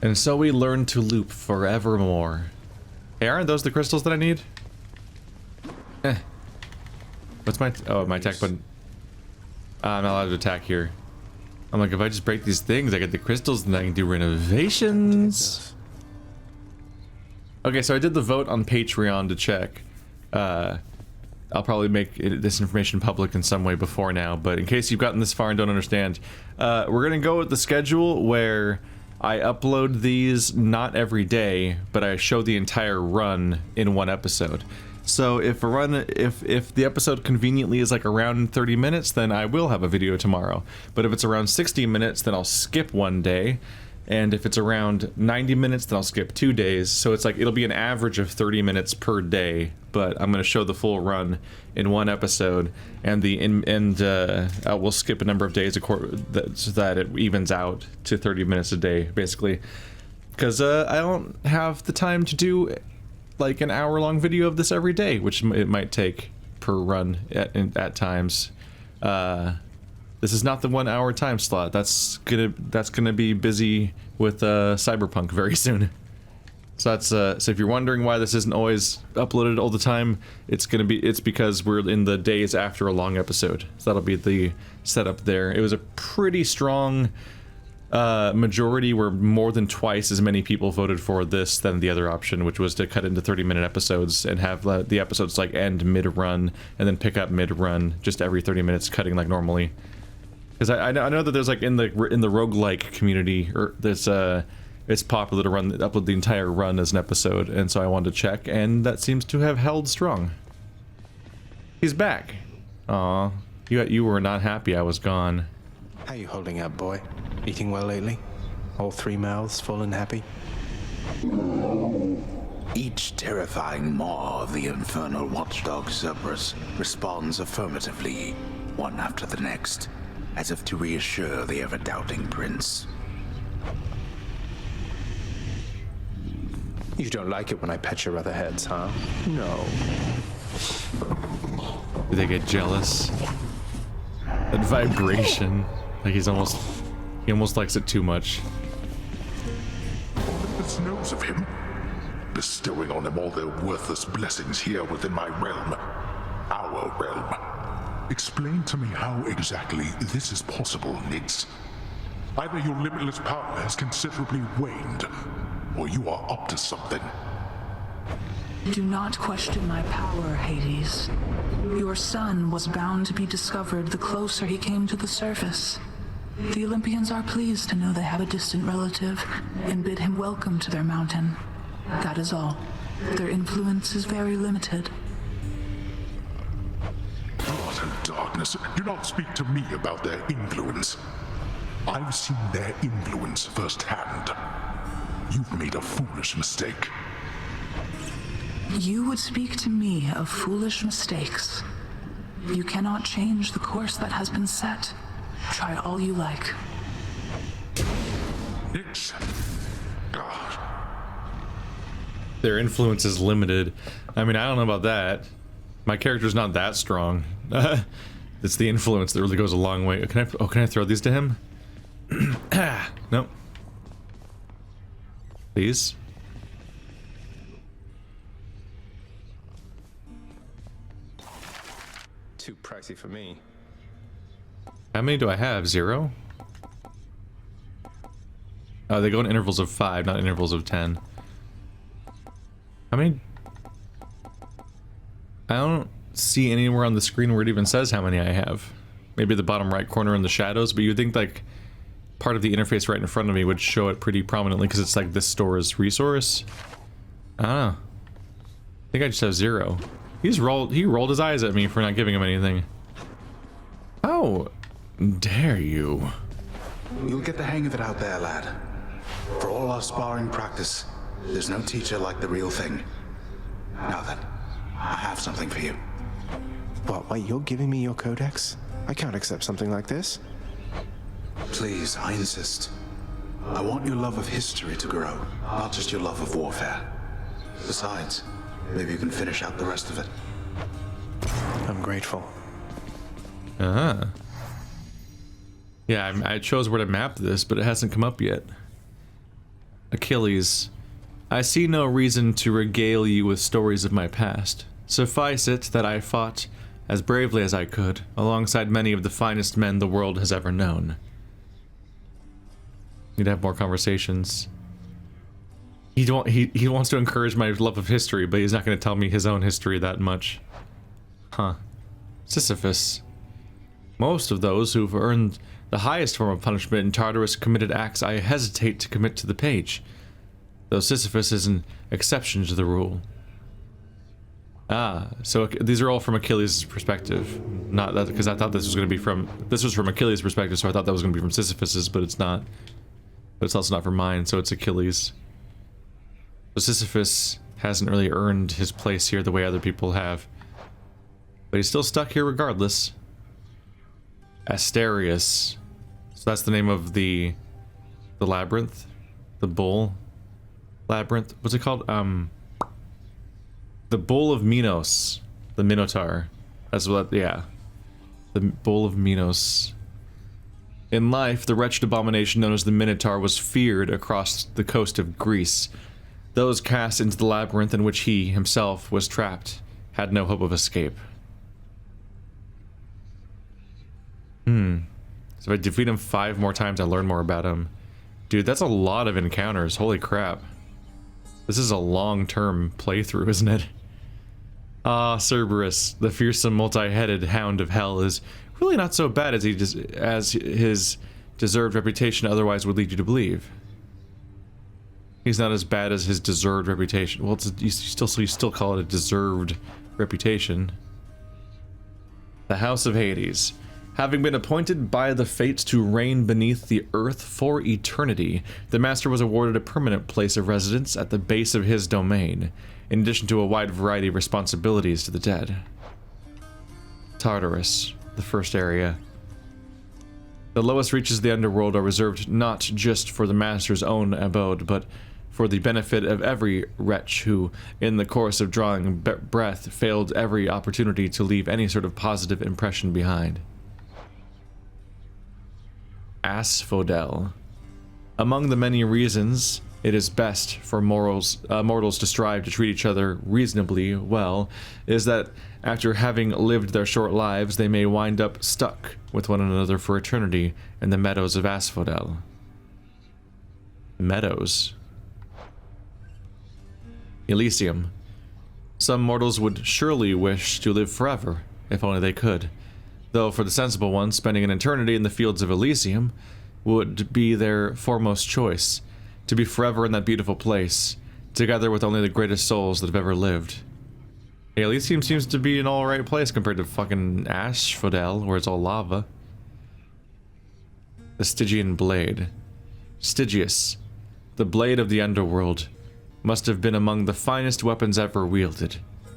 And so we learn to loop forevermore. Hey, aren't those the crystals that I need? What's my... oh, my attack button. I'm not allowed to attack here. I'm like, if I just break these things, I get the crystals, then I can do renovations. Okay, so I did the vote on Patreon to check. I'll probably make this information public in some way before now, but in case you've gotten this far and don't understand, we're gonna go with the schedule where I upload these not every day, but I show the entire run in one episode. So if the episode conveniently is like around 30 minutes, then I will have a video tomorrow. But if it's around 60 minutes, then I'll skip one day. And if it's around 90 minutes, then I'll skip 2 days. So it's like, it'll be an average of 30 minutes per day, but I'm going to show the full run in one episode, and we'll skip a number of days so that it evens out to 30 minutes a day, basically. Because I don't have the time to do like an hour-long video of this every day, which it might take per run at times. This is not the 1 hour time slot. That's gonna be busy with Cyberpunk very soon. So that's so if you're wondering why this isn't always uploaded all the time, it's because we're in the days after a long episode. So that'll be the setup there. It was a pretty strong majority, where more than twice as many people voted for this than the other option, which was to cut into 30-minute episodes and have the episodes like end mid-run and then pick up mid-run, just every 30 minutes cutting like normally. Because I know that there's like in the roguelike community, or there's it's popular to upload the entire run as an episode, and so I wanted to check, and that seems to have held strong. He's back. Aw, you were not happy I was gone. How you holding up, boy? Eating well lately? All 3 mouths full and happy? Each terrifying maw of the infernal watchdog Cerberus responds affirmatively, one after the next, as if to reassure the ever-doubting prince. You don't like it when I pet your other heads, huh? No. Do they get jealous? That vibration. Like he almost likes it too much. Olympus knows of him, bestowing on him all their worthless blessings here within my realm. Our realm. Explain to me how exactly this is possible, Nix. Either your limitless power has considerably waned, or you are up to something. Do not question my power, Hades. Your son was bound to be discovered the closer he came to the surface. The Olympians are pleased to know they have a distant relative and bid him welcome to their mountain. That is all. Their influence is very limited. Utter darkness. Do not speak to me about their influence. I've seen their influence firsthand. You've made a foolish mistake. You would speak to me of foolish mistakes. You cannot change the course that has been set. Try all you like. Nix. God. Their influence is limited. I mean, I don't know about that. My character's not that strong. It's the influence that really goes a long way. Can I throw these to him? Nope. Please. Too pricey for me. How many do I have? 0? Oh, they go in intervals of 5, not intervals of 10. How many? I don't see anywhere on the screen where it even says how many I have. Maybe the bottom right corner in the shadows, but you'd think like part of the interface right in front of me would show it pretty prominently because it's like this store's resource. I don't know. I think I just have 0. He rolled his eyes at me for not giving him anything. How dare you? You'll get the hang of it out there, lad. For all our sparring practice, there's no teacher like the real thing. Now then, I have something for you. What, wait, you're giving me your codex? I can't accept something like this. Please, I insist. I want your love of history to grow, not just your love of warfare. Besides, maybe you can finish out the rest of it. I'm grateful. Uh-huh. Yeah, I chose where to map this, but it hasn't come up yet. Achilles, I see no reason to regale you with stories of my past. Suffice it that I fought as bravely as I could, alongside many of the finest men the world has ever known. Need to have more conversations. He wants to encourage my love of history, but he's not going to tell me his own history that much. Huh. Sisyphus. Most of those who've earned the highest form of punishment in Tartarus committed acts I hesitate to commit to the page, though Sisyphus is an exception to the rule. Ah, so these are all from Achilles' perspective. Not that, because I thought this was going to be from... This was from Achilles' perspective, so I thought that was going to be from Sisyphus's, but it's not. But it's also not from mine, so it's Achilles. So Sisyphus hasn't really earned his place here the way other people have. But he's still stuck here regardless. Asterius. So that's the name of the labyrinth? The bull? Labyrinth? What's it called? The Bull of Minos. The Minotaur. That's what, yeah. The Bull of Minos. In life, the wretched abomination known as the Minotaur was feared across the coast of Greece. Those cast into the labyrinth in which he, himself, was trapped, had no hope of escape. So if I defeat him 5 more times, I learn more about him. Dude, that's a lot of encounters. Holy crap. This is a long-term playthrough, isn't it? Ah, Cerberus, the fearsome multi-headed hound of hell, is really not so bad as his deserved reputation otherwise would lead you to believe. He's not as bad as his deserved reputation. Well, you still call it a deserved reputation. The House of Hades. Having been appointed by the fates to reign beneath the earth for eternity, the master was awarded a permanent place of residence at the base of his domain, in addition to a wide variety of responsibilities to the dead. Tartarus, the first area. The lowest reaches of the Underworld are reserved not just for the master's own abode, but for the benefit of every wretch who, in the course of drawing breath, failed every opportunity to leave any sort of positive impression behind. Asphodel. Among the many reasons it is best for mortals to strive to treat each other reasonably well is that after having lived their short lives, they may wind up stuck with one another for eternity in the meadows of Asphodel. Meadows. Elysium. Some mortals would surely wish to live forever, if only they could. Though for the sensible ones, spending an eternity in the fields of Elysium would be their foremost choice, to be forever in that beautiful place, together with only the greatest souls that have ever lived. Hey, Elysium seems to be an alright place compared to fucking Asphodel, where it's all lava. The Stygian Blade. Stygius, the blade of the Underworld, must have been among the finest weapons ever wielded,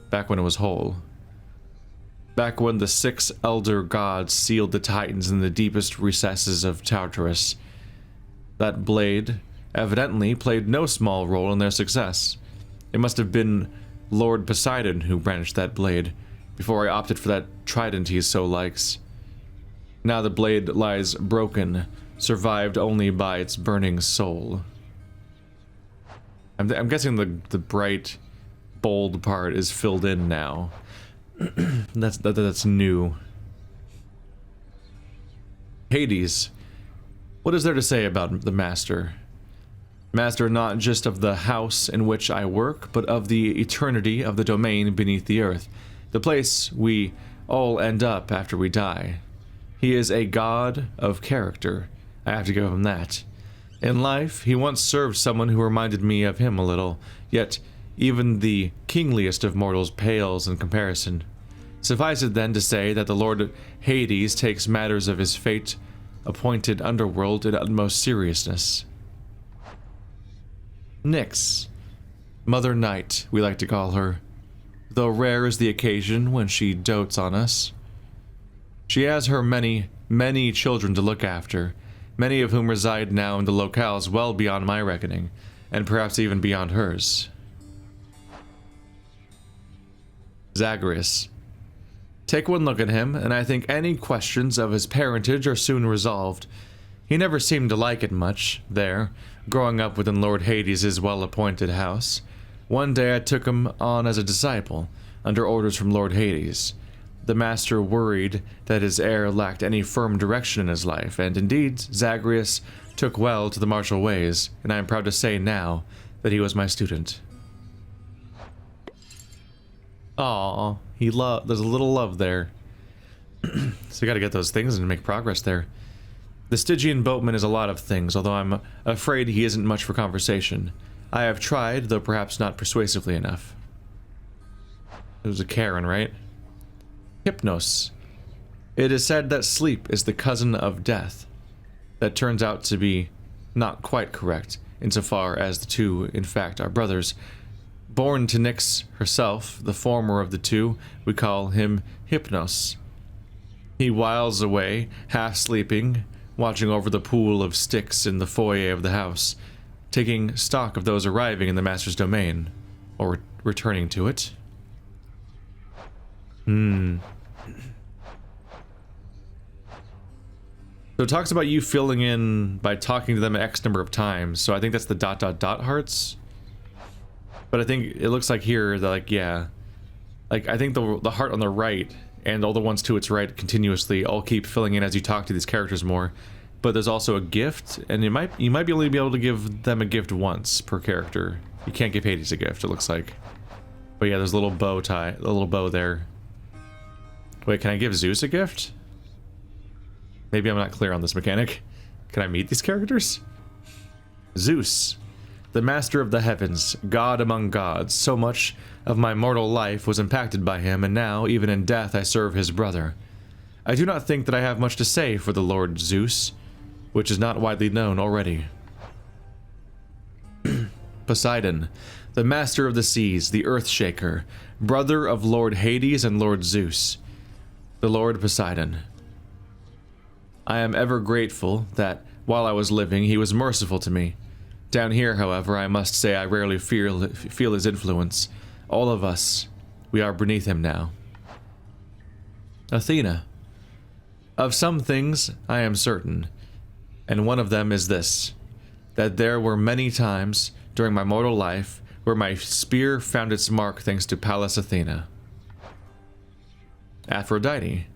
back when it was whole. Back when the 6 elder gods sealed the Titans in the deepest recesses of Tartarus. That blade evidently played no small role in their success. It must have been Lord Poseidon who brandished that blade, before I opted for that trident he so likes. Now the blade lies broken, survived only by its burning soul. I'm guessing the bright, bold part is filled in now. That's new. Hades. What is there to say about the master? Master not just of the house in which I work, but of the eternity of the domain beneath the earth, the place we all end up after we die. He is a god of character, I have to give him that. In life, he once served someone who reminded me of him a little, yet even the kingliest of mortals pales in comparison. Suffice it then to say that the Lord Hades takes matters of his fate-appointed underworld in utmost seriousness. Nyx. Mother Night, we like to call her, though rare is the occasion when she dotes on us. She has her many, many children to look after, many of whom reside now in the locales well beyond my reckoning, and perhaps even beyond hers. Zagreus. Take one look at him, and I think any questions of his parentage are soon resolved. He never seemed to like it much, there, growing up within Lord Hades' well-appointed house. One day I took him on as a disciple, under orders from Lord Hades. The master worried that his heir lacked any firm direction in his life, and indeed, Zagreus took well to the martial ways, and I am proud to say now that he was my student. Aw, there's a little love there. So we gotta get those things and make progress there. The Stygian boatman is a lot of things, although I'm afraid he isn't much for conversation. I have tried, though perhaps not persuasively enough. It was a Karen, right? Hypnos. It is said that sleep is the cousin of death. That turns out to be not quite correct, insofar as the two, in fact, are brothers. Born to Nyx herself, the former of the two, we call him Hypnos. He whiles away, half sleeping, watching over the pool of sticks in the foyer of the house, taking stock of those arriving in the master's domain, or returning to it. So it talks about you filling in by talking to them X number of times, so I think that's the ... hearts. But I think it looks like here that, like, yeah, like I think the heart on the right and all the ones to its right continuously all keep filling in as you talk to these characters more. But there's also a gift, and you might only be able to give them a gift once per character. You can't give Hades a gift, it looks like. But yeah, there's a little bow tie, a little bow there. Wait, can I give Zeus a gift? Maybe I'm not clear on this mechanic. Can I meet these characters? Zeus, the master of the heavens, god among gods. So much of my mortal life was impacted by him, and now, even in death, I serve his brother. I do not think that I have much to say for the Lord Zeus, which is not widely known already. Poseidon, the master of the seas, the earth shaker, brother of Lord Hades and Lord Zeus. The Lord Poseidon. I am ever grateful that, while I was living, he was merciful to me. Down here, however, I must say I rarely feel his influence. All of us, we are beneath him now. Athena. Of some things I am certain, and one of them is this, that there were many times during my mortal life where my spear found its mark thanks to Pallas Athena. Aphrodite.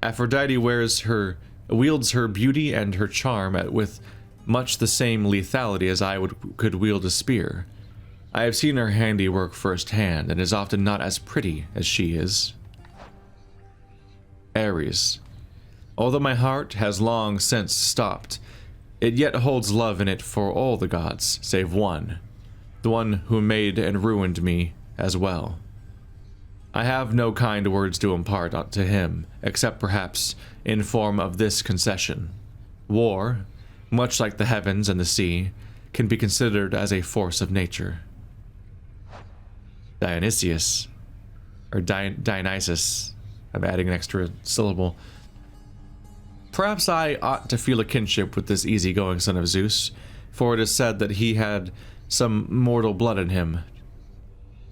Aphrodite wields her beauty and her charm with much the same lethality as I could wield a spear. I have seen her handiwork firsthand, and is often not as pretty as she is. Ares. Although my heart has long since stopped, it yet holds love in it for all the gods, save one, the one who made and ruined me as well. I have no kind words to impart to him, except perhaps in form of this concession. War, much like the heavens and the sea, can be considered as a force of nature. DIONYSUS, or DIONYSUS, I'm adding an extra syllable. Perhaps I ought to feel a kinship with this easygoing son of Zeus, for it is said that he had some mortal blood in him,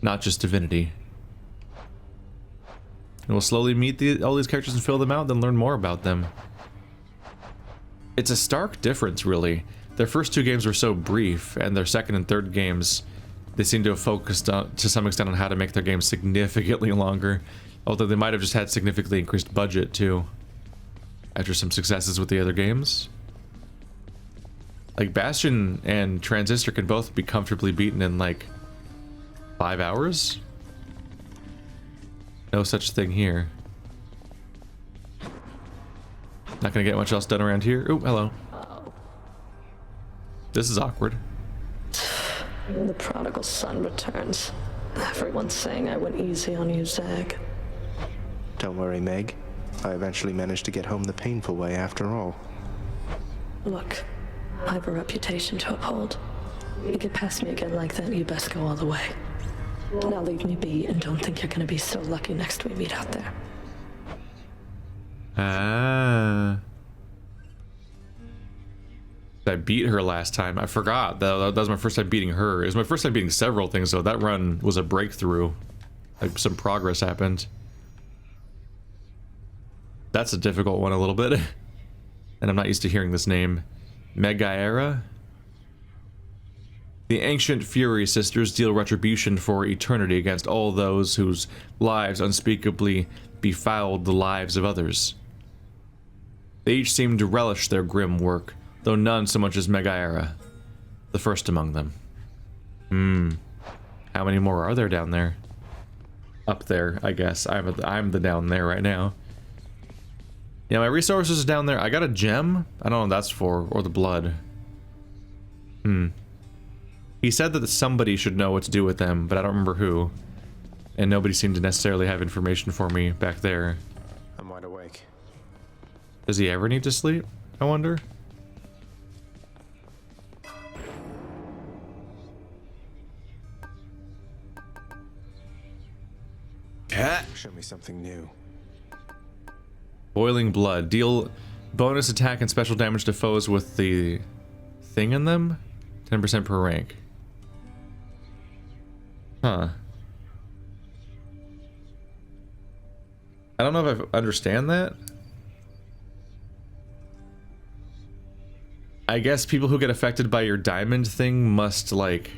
not just divinity. And we'll slowly meet all these characters and fill them out, then learn more about them. It's a stark difference, really. Their first two games were so brief, and their second and third games, they seem to have focused on, to some extent, on how to make their games significantly longer. Although they might have just had significantly increased budget, too. After some successes with the other games. Like, Bastion and Transistor can both be comfortably beaten in, like, 5 hours? No such thing here. Not gonna get much else done around here. Oh, hello. This is awkward. The prodigal son returns. Everyone's saying I went easy on you, Zag. Don't worry, Meg. I eventually managed to get home the painful way after all. Look, I have a reputation to uphold. You get past me again like that, you best go all the way. Now leave me be, and don't think you're gonna be so lucky next we meet out there. I beat her last time. I forgot. That was my first time beating her. It was my first time beating several things, though. That run was a breakthrough. Like, some progress happened. That's a difficult one a little bit. And I'm not used to hearing this name. Megaera? The ancient Fury Sisters deal retribution for eternity against all those whose lives unspeakably befouled the lives of others. They each seem to relish their grim work, though none so much as Megaera, the first among them. How many more are there down there? Up there, I guess. I'm the down there right now. Yeah, my resources are down there. I got a gem. I don't know what that's for, or the blood. He said that somebody should know what to do with them, but I don't remember who. And nobody seemed to necessarily have information for me back there. I'm wide awake. Does he ever need to sleep? I wonder. Show me something new. Boiling blood. Deal bonus attack and special damage to foes with the thing in them. 10% per rank. Huh. I don't know if I understand that. I guess people who get affected by your diamond thing must, like,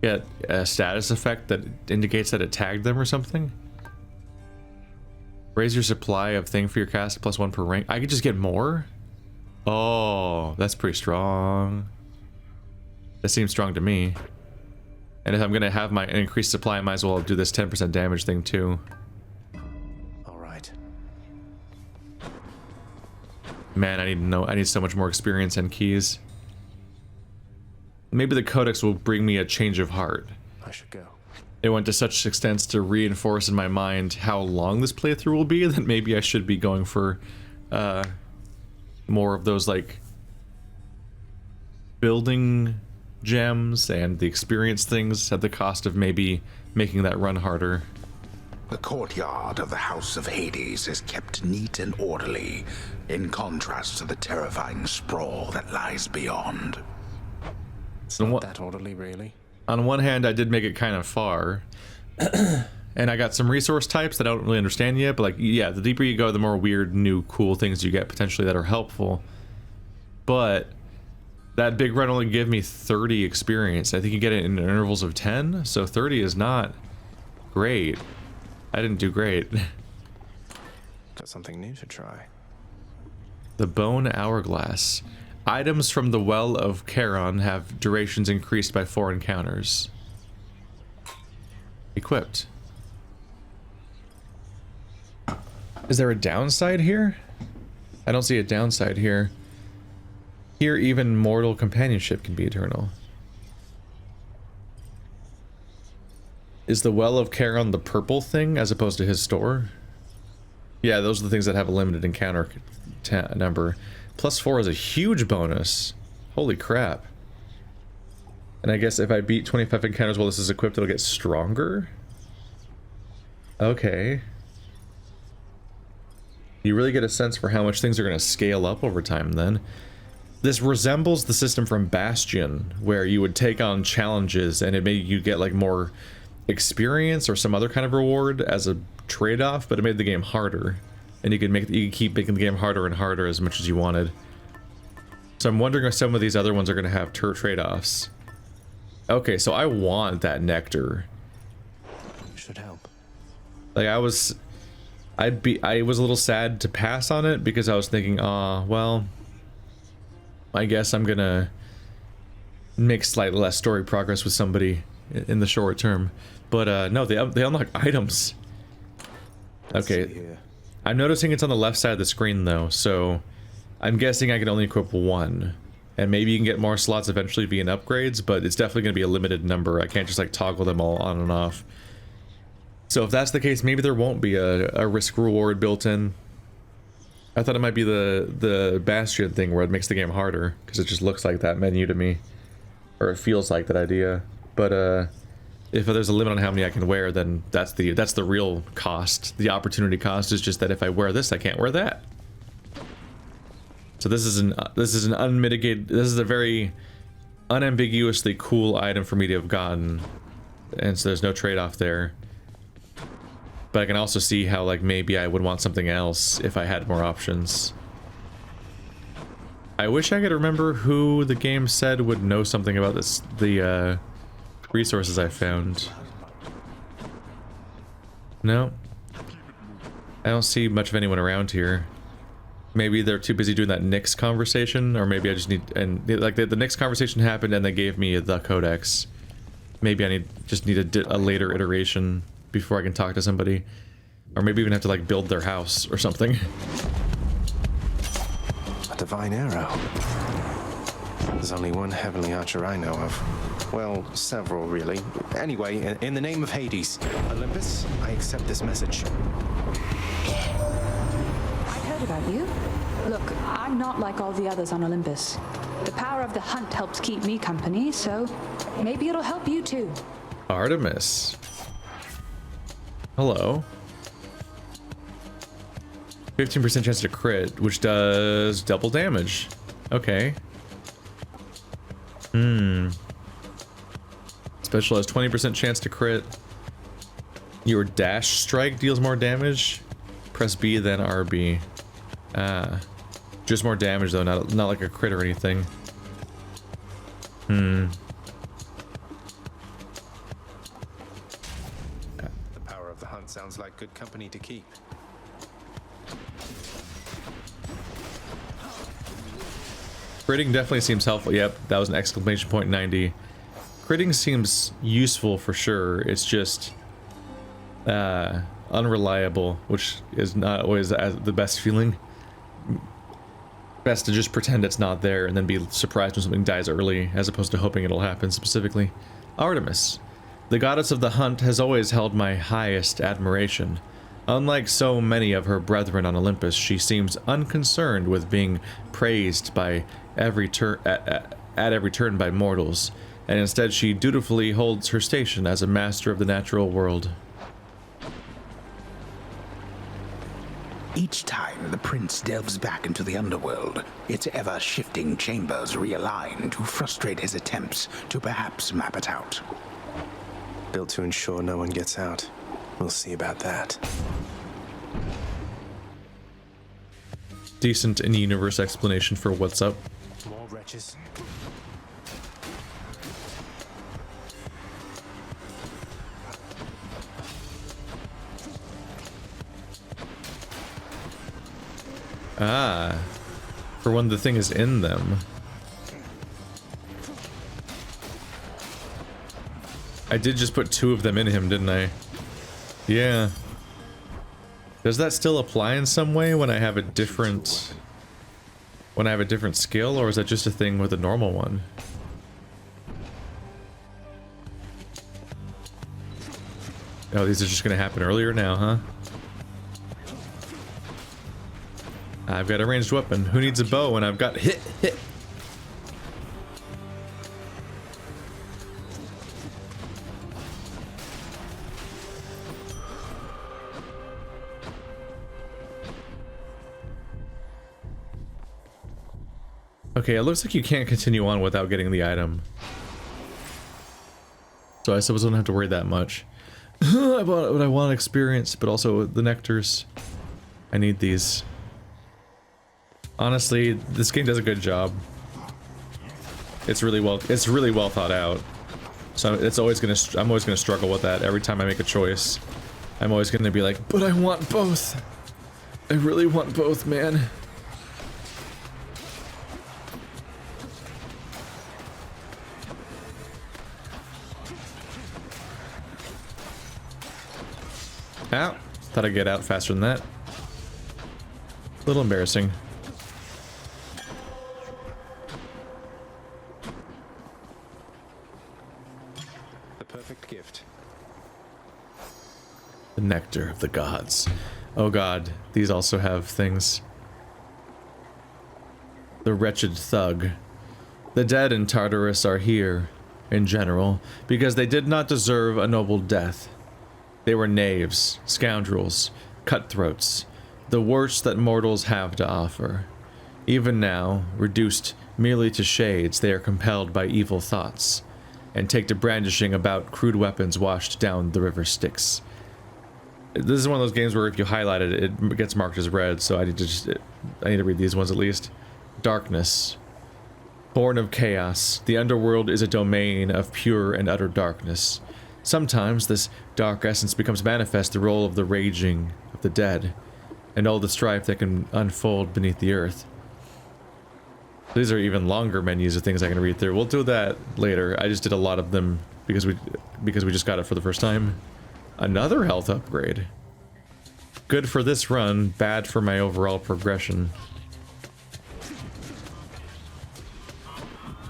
get a status effect that indicates that it tagged them or something. Raise your supply of thing for your cast +1 per rank. I could just get more? Oh, that's pretty strong. That seems strong to me. And if I'm gonna have my increased supply, I might as well do this 10% damage thing too. Alright. Man, I need so much more experience and keys. Maybe the codex will bring me a change of heart. I should go. It went to such extents to reinforce in my mind how long this playthrough will be that maybe I should be going for more of those, like, building gems and the experience things at the cost of maybe making that run harder. The courtyard of the House of Hades is kept neat and orderly, in contrast to the terrifying sprawl that lies beyond. It's not that orderly, really. On one hand, I did make it kind of far, and I got some resource types that I don't really understand yet, but, like, yeah, the deeper you go, the more weird, new, cool things you get potentially that are helpful. But that big run only gave me 30 experience. I think you get it in intervals of 10, so 30 is not great. I didn't do great. Got something new to try. The Bone Hourglass. Items from the Well of Charon have durations increased by 4 encounters. Equipped. Is there a downside here? I don't see a downside here. Here, even mortal companionship can be eternal. Is the Well of Charon the purple thing as opposed to his store? Yeah, those are the things that have a limited encounter number. +4 is a huge bonus. Holy crap. And I guess if I beat 25 encounters while this is equipped, it'll get stronger? Okay. You really get a sense for how much things are going to scale up over time then. This resembles the system from Bastion, where you would take on challenges and it made you get, like, more experience or some other kind of reward as a trade-off, but it made the game harder. And you could keep making the game harder and harder as much as you wanted. So I'm wondering if some of these other ones are going to have trade-offs. Okay, so I want that nectar. Should help. Like, I was a little sad to pass on it because I was thinking, well, I guess I'm gonna make slightly less story progress with somebody in the short term. But no, they unlock items. Okay. I'm noticing it's on the left side of the screen though, so I'm guessing I can only equip one. And maybe you can get more slots eventually via upgrades, but it's definitely going to be a limited number. I can't just, like, toggle them all on and off. So if that's the case, maybe there won't be a risk reward built in. I thought it might be the Bastion thing where it makes the game harder, because it just looks like that menu to me. Or it feels like that idea. But if there's a limit on how many I can wear, then that's the real cost. The opportunity cost is just that if I wear this, I can't wear that. So this is an unmitigated, this is a very unambiguously cool item for me to have gotten, and so there's no trade-off there. But I can also see how, like, maybe I would want something else if I had more options. I wish I could remember who the game said would know something about this, the resources I found. No. I don't see much of anyone around here. Maybe they're too busy doing that Nyx conversation, or maybe I just need, and like the Nyx conversation happened and they gave me the codex. Maybe I just need a later iteration before I can talk to somebody. Or maybe even have to like build their house or something. A divine arrow. There's only one heavenly archer I know of. Well, several really. Anyway, in the name of Hades, Olympus, I accept this message. I heard about you. Look, I'm not like all the others on Olympus. The power of the hunt helps keep me company, so maybe it'll help you too. Artemis. Hello. 15% chance to crit, which does double damage. Okay. Special has 20% chance to crit. Your dash strike deals more damage. Press B, then RB. Just more damage though, not like a crit or anything. The power of the hunt sounds like good company to keep. Critting definitely seems helpful. Yep, that was an exclamation point 90. Critting seems useful for sure. It's just unreliable, which is not always the best feeling. Best to just pretend it's not there and then be surprised when something dies early, as opposed to hoping it'll happen specifically. Artemis. The goddess of the hunt has always held my highest admiration. Unlike so many of her brethren on Olympus, she seems unconcerned with being praised by every at every turn by mortals, and instead she dutifully holds her station as a master of the natural world. Each time the prince delves back into the underworld, its ever-shifting chambers realign to frustrate his attempts to perhaps map it out. Built to ensure no one gets out. We'll see about that. Decent in-universe explanation for what's up. More wretches. Ah, for when the thing is in them. I did just put 2 of them in him, didn't I? Yeah. Does that still apply in some way when I have a different skill, or is that just a thing with a normal one? Oh, these are just gonna happen earlier now, huh? I've got a ranged weapon. Who needs a bow when I've got hit? Okay, it looks like you can't continue on without getting the item. So I suppose I don't have to worry that much. I bought what I want experience, but also the nectars. I need these. Honestly, this game does a good job. It's really well thought out. So I'm always gonna struggle with that every time I make a choice. I'm always gonna be like, but I want both. I really want both, man. Ow. Thought I'd get out faster than that. A little embarrassing. The perfect gift. The nectar of the gods. Oh god, these also have things. The wretched thug. The dead in Tartarus are here, in general, because they did not deserve a noble death. They were knaves, scoundrels, cutthroats, the worst that mortals have to offer. Even now, reduced merely to shades, they are compelled by evil thoughts, and take to brandishing about crude weapons washed down the river Styx. This is one of those games where if you highlight it, it gets marked as red, so I need to read these ones at least. Darkness. Born of chaos, the underworld is a domain of pure and utter darkness. Sometimes this dark essence becomes manifest the role of the raging of the dead, and all the strife that can unfold beneath the earth. These are even longer menus of things I can read through. We'll do that later. I just did a lot of them because we just got it for the first time. Another health upgrade. Good for this run, bad for my overall progression.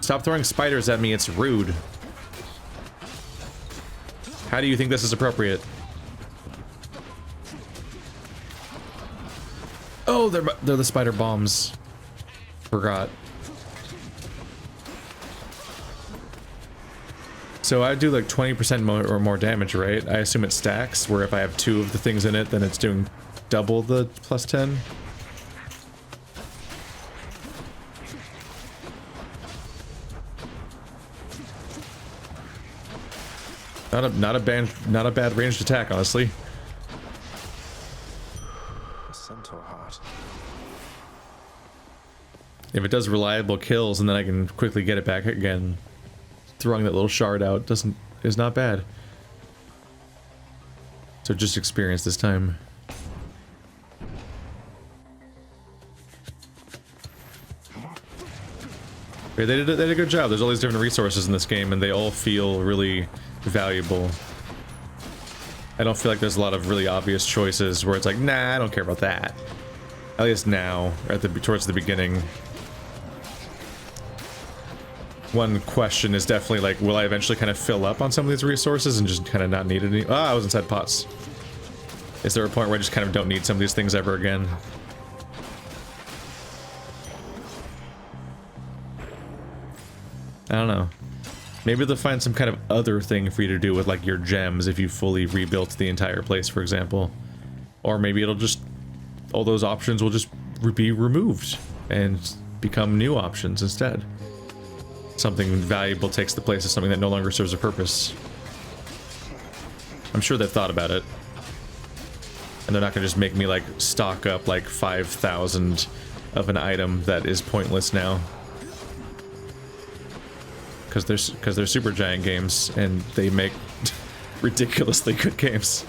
Stop throwing spiders at me, it's rude. How do you think this is appropriate? Oh, they're the spider bombs. Forgot. So I do like 20% or more damage, right? I assume it stacks, where if I have 2 of the things in it, then it's doing double the plus 10. Not a bad ranged attack, honestly. Centaur heart. If it does reliable kills and then I can quickly get it back again, throwing that little shard out is not bad. So just experience this time. Okay, they did a good job. There's all these different resources in this game and they all feel really valuable. I don't feel like there's a lot of really obvious choices where it's like, nah, I don't care about that. At least now, towards the beginning. One question is definitely like, will I eventually kind of fill up on some of these resources and just kind of not need any? Ah, I was inside pots. Is there a point where I just kind of don't need some of these things ever again? I don't know. Maybe they'll find some kind of other thing for you to do with like your gems if you fully rebuilt the entire place, for example. Or maybe it'll just, all those options will just be removed and become new options instead. Something valuable takes the place of something that no longer serves a purpose. I'm sure they've thought about it. And they're not gonna just make me like stock up like 5,000 of an item that is pointless now. Because they're Supergiant games and they make ridiculously good games.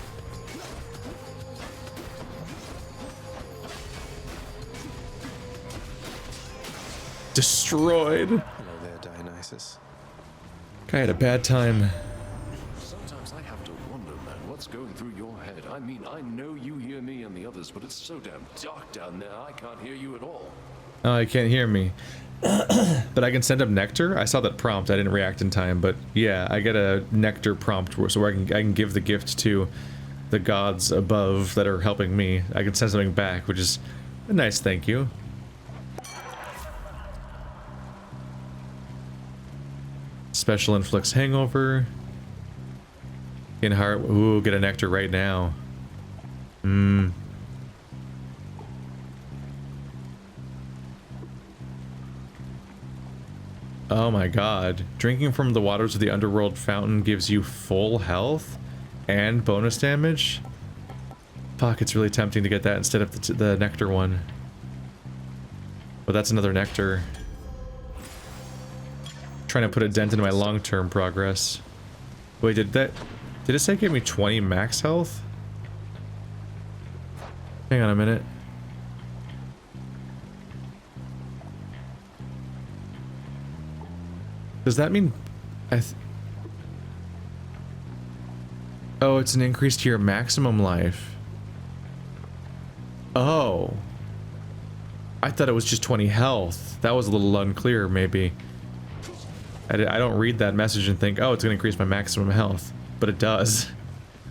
Destroyed. Hello there, Dionysus. Guy had a bad time. Sometimes I have to wonder, man, what's going through your head? I mean, I know you hear me and the others, but it's so damn dark down there, I can't hear you at all. Oh, you can't hear me. But I can send up nectar? I saw that prompt, I didn't react in time, but yeah, I get a nectar prompt so I can give the gift to the gods above that are helping me. I can send something back, which is a nice thank you. Special inflicts hangover. In heart, ooh, get a nectar right now. Oh my god. Drinking from the waters of the Underworld fountain gives you full health and bonus damage? Fuck, it's really tempting to get that instead of the nectar one. But that's another nectar. Trying to put a dent into my long-term progress. Wait, did it say it gave me 20 max health? Hang on a minute. Does that mean oh, it's an increase to your maximum life. Oh. I thought it was just 20 health. That was a little unclear, maybe. I don't read that message and think, oh, it's going to increase my maximum health. But it does.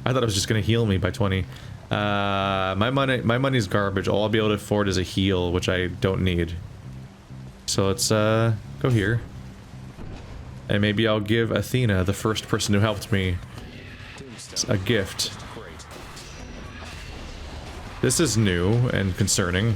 I thought it was just going to heal me by 20. My money's garbage. All I'll be able to afford is a heal, which I don't need. So let's go here. And maybe I'll give Athena, the first person who helped me, a gift. This is new and concerning.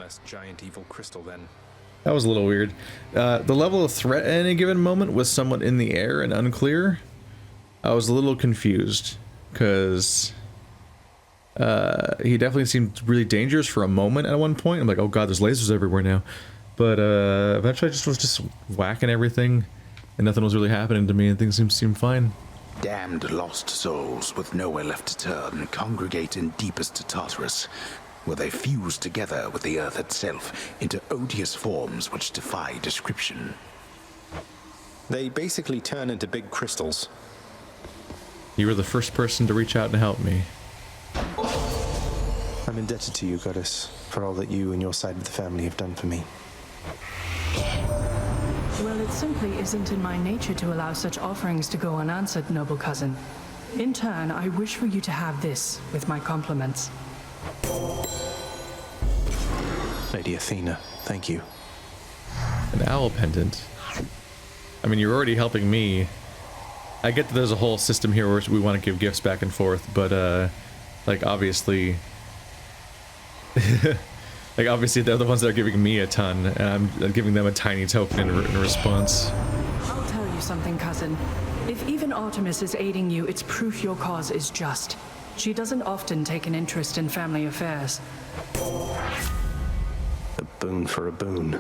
less giant evil crystal then. That was a little weird. The level of threat at any given moment was somewhat in the air and unclear. I was a little confused because he definitely seemed really dangerous for a moment at one point. I'm like, oh god, there's lasers everywhere now. But eventually I was just whacking everything and nothing was really happening to me and things seemed fine. Damned lost souls with nowhere left to turn congregate in deepest Tartarus, where they fuse together with the earth itself into odious forms which defy description. They basically turn into big crystals. You were the first person to reach out and help me. I'm indebted to you, Goddess, for all that you and your side of the family have done for me. Well, it simply isn't in my nature to allow such offerings to go unanswered, noble cousin. In turn, I wish for you to have this with my compliments. Lady Athena, thank you. An owl pendant. I mean, you're already helping me. I get that there's a whole system here where we want to give gifts back and forth, but like obviously like obviously they're the ones that are giving me a ton and I'm giving them a tiny token in response. I'll tell you something, cousin. If even Artemis is aiding you, it's proof your cause is just. She doesn't often take an interest in family affairs. A boon for a boon.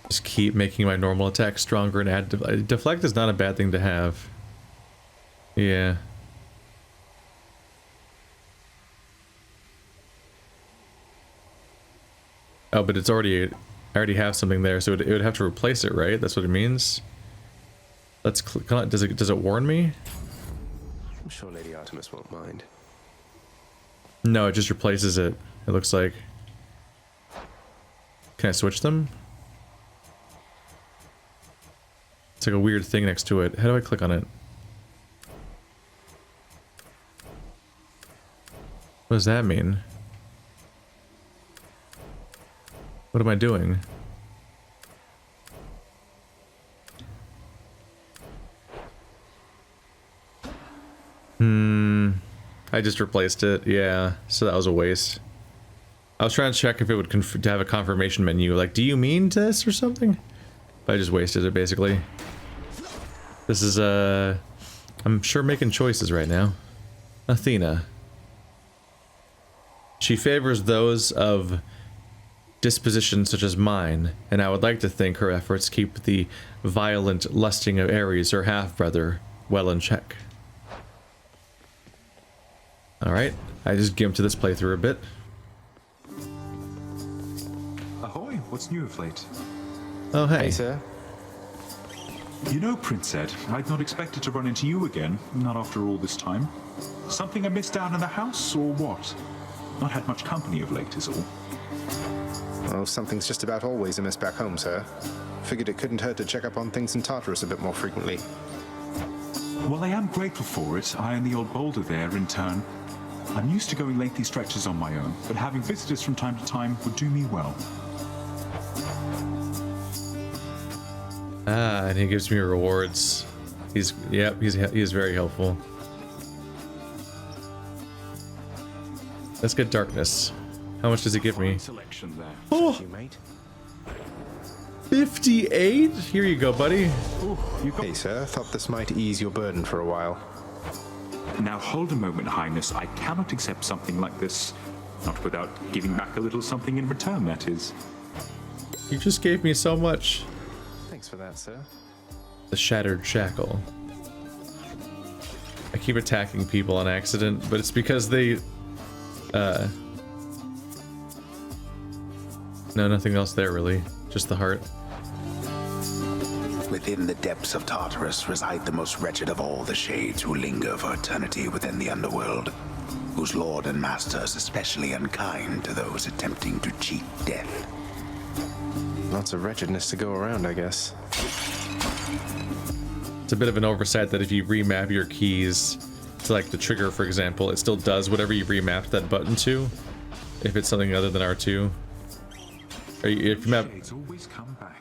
Just keep making my normal attack stronger and add deflect is not a bad thing to have. Yeah. Oh, but it's already, I already have something there, so it would have to replace it, right? That's what it means. Let's click on it. Does it warn me? I'm sure Lady Artemis won't mind. No, it just replaces it. It looks like. Can I switch them? It's like a weird thing next to it. How do I click on it? What does that mean? What am I doing? I just replaced it. Yeah, so that was a waste. I was trying to check if it would to have a confirmation menu. Like, do you mean this or something? But I just wasted it basically. This is I'm sure making choices right now. Athena. She favors those of disposition such as mine, and I would like to think her efforts keep the violent lusting of Ares, her half-brother, well in check. Alright, I just gimped to this playthrough a bit. Ahoy, what's new of late? Oh, hey. Hey, sir. You know, Prince Ed, I'd not expected to run into you again, not after all this time. Something I missed out in the house, or what? Not had much company of late, is all. Well, something's just about always amiss back home, sir. Figured it couldn't hurt to check up on things in Tartarus a bit more frequently. Well, I am grateful for it, I and the old boulder there, in turn. I'm used to going lengthy stretches on my own, but having visitors from time to time would do me well. Ah, and he gives me rewards. He's very helpful. Let's get darkness. How much does it give me? Selection there. Oh, You, mate? 58? Here you go, buddy. Ooh, you got... Hey, sir. Thought this might ease your burden for a while. Now hold a moment, Highness. I cannot accept something like this. Not without giving back a little something in return, that is. You just gave me so much. Thanks for that, sir. The Shattered Shackle. I keep attacking people on accident, but it's because they... No, nothing else there, really. Just the heart. Within the depths of Tartarus reside the most wretched of all the shades who linger for eternity within the Underworld, whose lord and master is especially unkind to those attempting to cheat death. Lots of wretchedness to go around, I guess. It's a bit of an oversight that if you remap your keys to, like, the trigger, for example, it still does whatever you remapped that button to, if it's something other than R2. Or if you map... Always come back.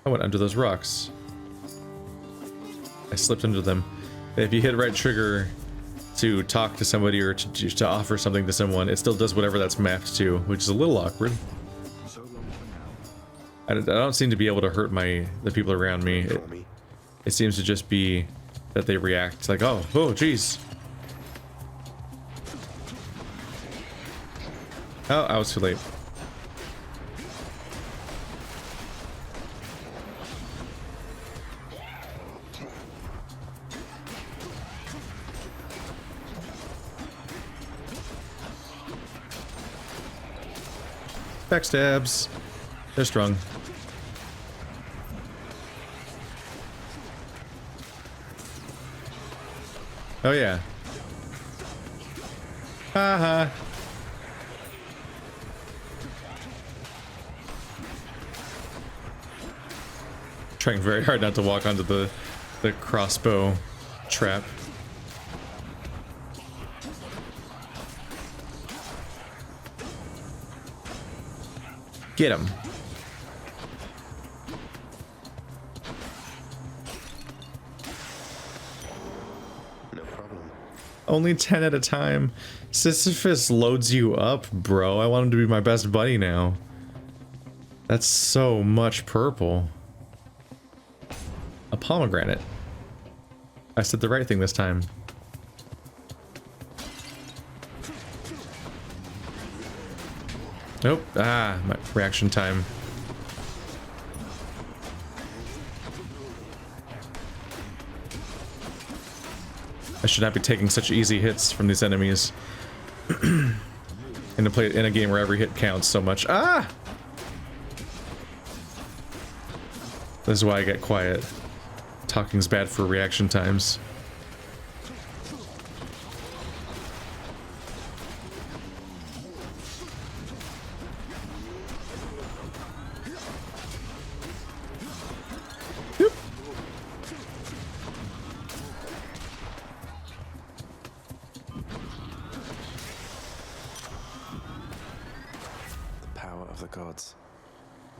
I went under those rocks. I slipped under them. If you hit right trigger to talk to somebody or to offer something to someone, it still does whatever that's mapped to, which is a little awkward. I don't seem to be able to hurt the people around me. It seems to just be that they react like, oh, jeez. Oh, I was too late. Backstabs. They're strong. Oh yeah. Haha. Trying very hard not to walk onto the crossbow trap. Get him. No problem. Only 10 at a time. Sisyphus loads you up, bro. I want him to be my best buddy now. That's so much purple. A pomegranate. I said the right thing this time. Nope. Ah, my reaction time. I should not be taking such easy hits from these enemies. In a game where every hit counts so much. Ah! This is why I get quiet. Talking's bad for reaction times.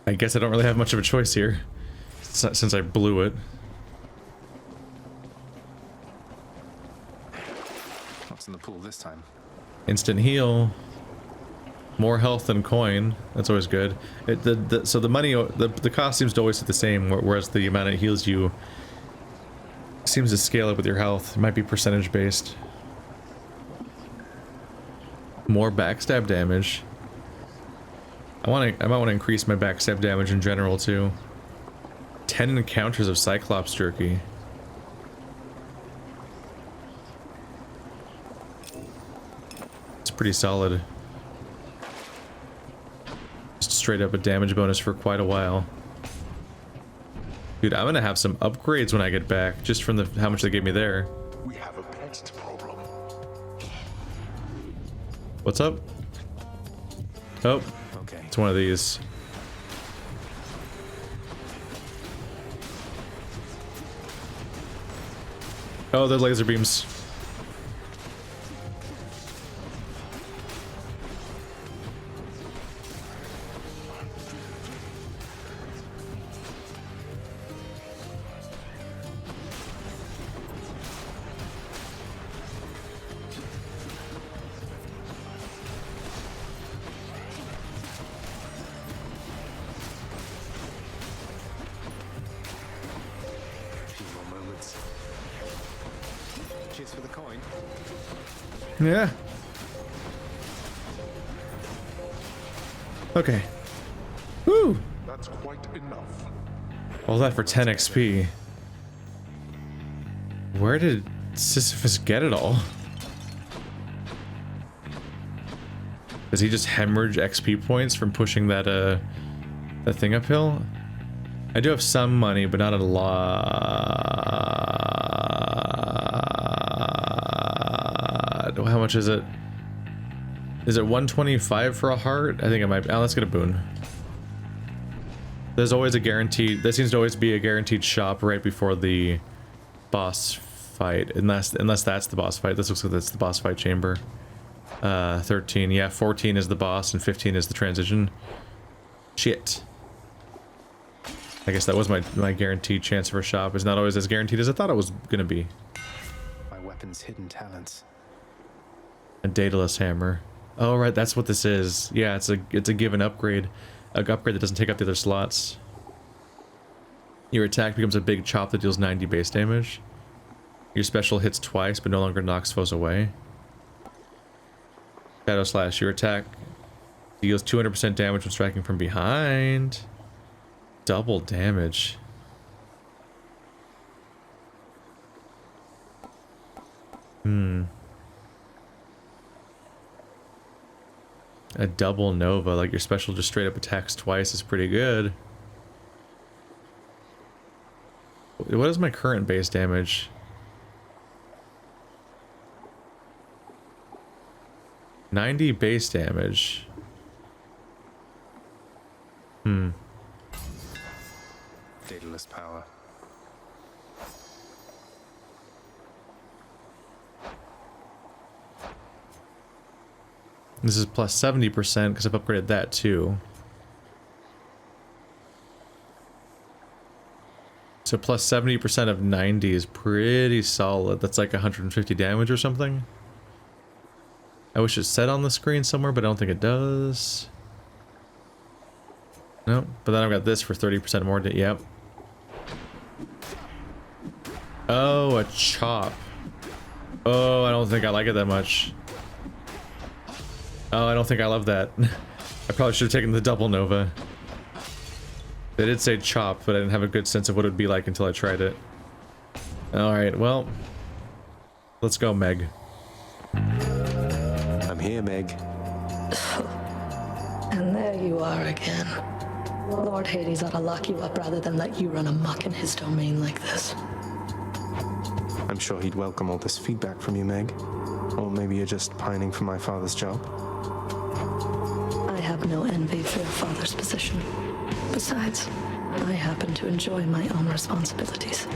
I guess I don't really have much of a choice here, since I blew it. What's in the pool this time? Instant heal. More health than coin. That's always good. So the money, the cost seems to always stay the same, whereas the amount it heals you seems to scale up with your health. It might be percentage based. More backstab damage. I might want to increase my backstab damage in general too. 10 encounters of Cyclops jerky. It's pretty solid. Just straight up a damage bonus for quite a while. Dude, I'm gonna have some upgrades when I get back, just from how much they gave me there. We have a pest problem. What's up? Oh. Okay. It's one of these. Oh, they're laser beams. Yeah. Okay. Woo! That's quite enough. All that for 10 XP. Where did Sisyphus get it all? Does he just hemorrhage XP points from pushing that thing uphill? I do have some money, but not a lot. How much is it? Is it 125 for a heart? I think it might be. Oh, let's get a boon. There's always a guaranteed... There seems to always be a guaranteed shop right before the boss fight. Unless that's the boss fight. This looks like that's the boss fight chamber. 13. Yeah, 14 is the boss and 15 is the transition. Shit. I guess that was my guaranteed chance for a shop. It's not always as guaranteed as I thought it was gonna be. My weapon's hidden talents. A Daedalus hammer. Oh right, that's what this is. Yeah, it's a given upgrade. An upgrade that doesn't take up the other slots. Your attack becomes a big chop that deals 90 base damage. Your special hits twice but no longer knocks foes away. Shadow Slash. Your attack deals 200% damage when striking from behind. Double damage. A double Nova, like your special just straight up attacks twice, is pretty good. What is my current base damage? 90 base damage. Daedalus power. This is plus 70% because I've upgraded that too. So plus 70% of 90 is pretty solid. That's like 150 damage or something. I wish it said on the screen somewhere, but I don't think it does. Nope. But then I've got this for 30% more. Yep. Oh, a chop. Oh, I don't think I like it that much. Oh, I don't think I love that. I probably should have taken the double Nova. They did say chop, but I didn't have a good sense of what it would be like until I tried it. Alright, well. Let's go, Meg. I'm here, Meg. And there you are again. Lord Hades ought to lock you up rather than let you run amok in his domain like this. I'm sure he'd welcome all this feedback from you, Meg. Or maybe you're just pining for my father's job. I have no envy for your father's position. Besides, I happen to enjoy my own responsibilities.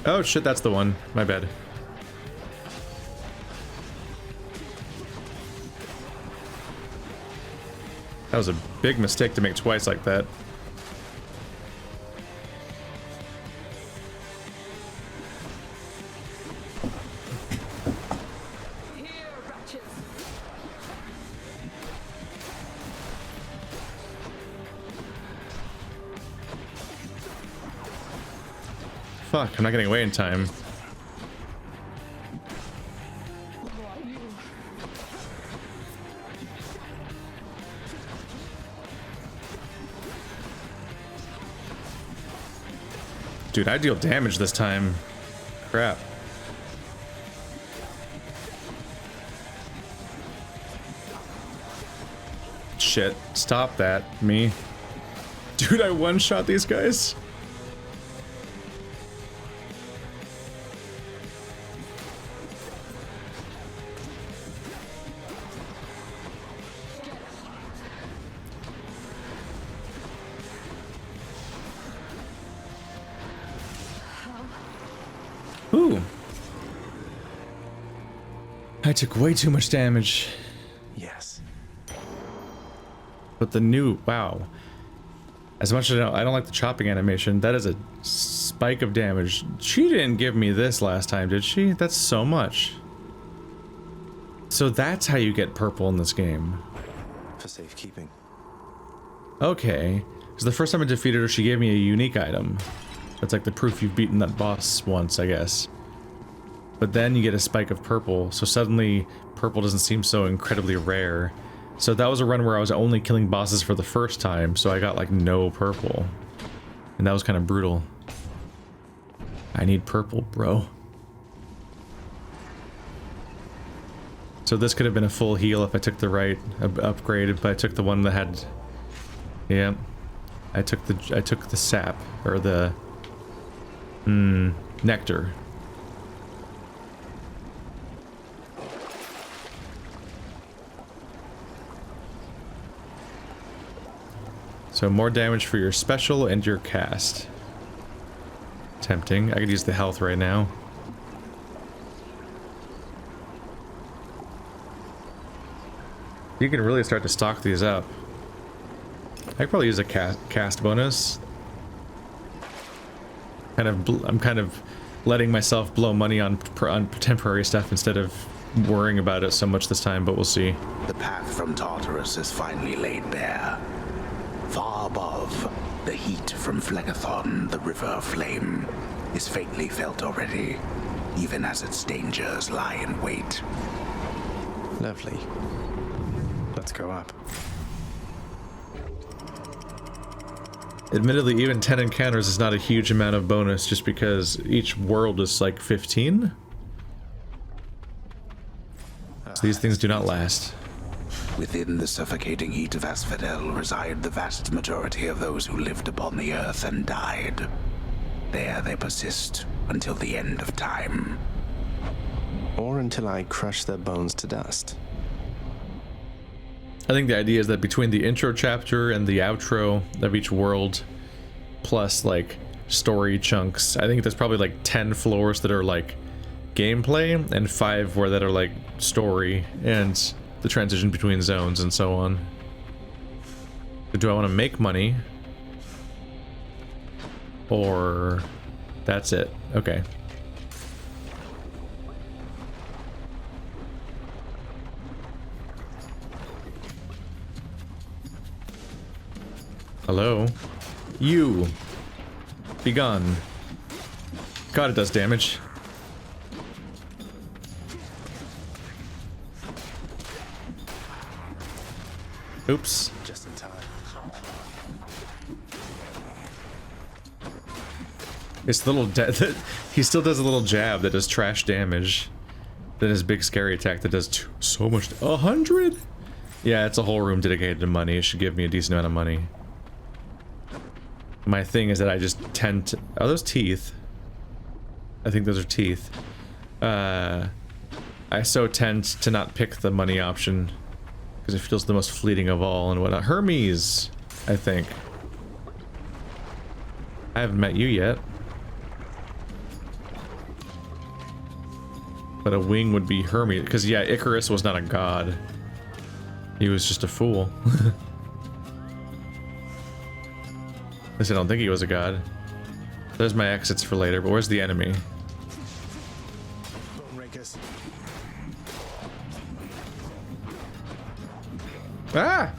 Oh shit, that's the one. My bad. That was a big mistake to make twice like that. Fuck, I'm not getting away in time. Dude, I deal damage this time. Crap. Shit, stop that, me. Dude, I one-shot these guys? Ooh. I took way too much damage. Yes. But the new, wow. As much as I don't like the chopping animation, that is a spike of damage. She didn't give me this last time, did she? That's so much. So that's how you get purple in this game. For safekeeping. Okay. Because the first time I defeated her, she gave me a unique item. That's like the proof you've beaten that boss once, I guess. But then you get a spike of purple, so suddenly purple doesn't seem so incredibly rare. So that was a run where I was only killing bosses for the first time, so I got like no purple. And that was kind of brutal. I need purple, bro. So this could have been a full heal if I took the right upgrade, but I took the one that had... Yeah. I took the sap, or the... nectar. So more damage for your special and your cast. Tempting. I could use the health right now. You can really start to stock these up. I could probably use a cast bonus. I'm kind of letting myself blow money on temporary stuff instead of worrying about it so much this time, but we'll see. The path from Tartarus is finally laid bare. Far above, the heat from Phlegethon, the river of flame, is faintly felt already, even as its dangers lie in wait. Lovely. Let's go up. Admittedly, even 10 encounters is not a huge amount of bonus just because each world is like 15. So these things do not last. Within the suffocating heat of Asphodel reside the vast majority of those who lived upon the earth and died. There they persist until the end of time. Or until I crush their bones to dust. I think the idea is that between the intro chapter and the outro of each world, plus like story chunks, I think there's probably like 10 floors that are like gameplay and 5 that are like story and the transition between zones and so on. But do I want to make money? Or that's it? Okay. Hello? You! Be gone. God, it does damage. Oops. Just in time. It's the little he still does a little jab that does trash damage. Then his big scary attack that does so much. 100? Yeah, it's a whole room dedicated to money. It should give me a decent amount of money. My thing is that I just tend to... Are those teeth? I think those are teeth. I so tend to not pick the money option because it feels the most fleeting of all and whatnot. Hermes, I think. I haven't met you yet. But a wing would be Hermes, because yeah, Icarus was not a god. He was just a fool. At least I don't think he was a god. There's my exits for later, but where's the enemy? Ah!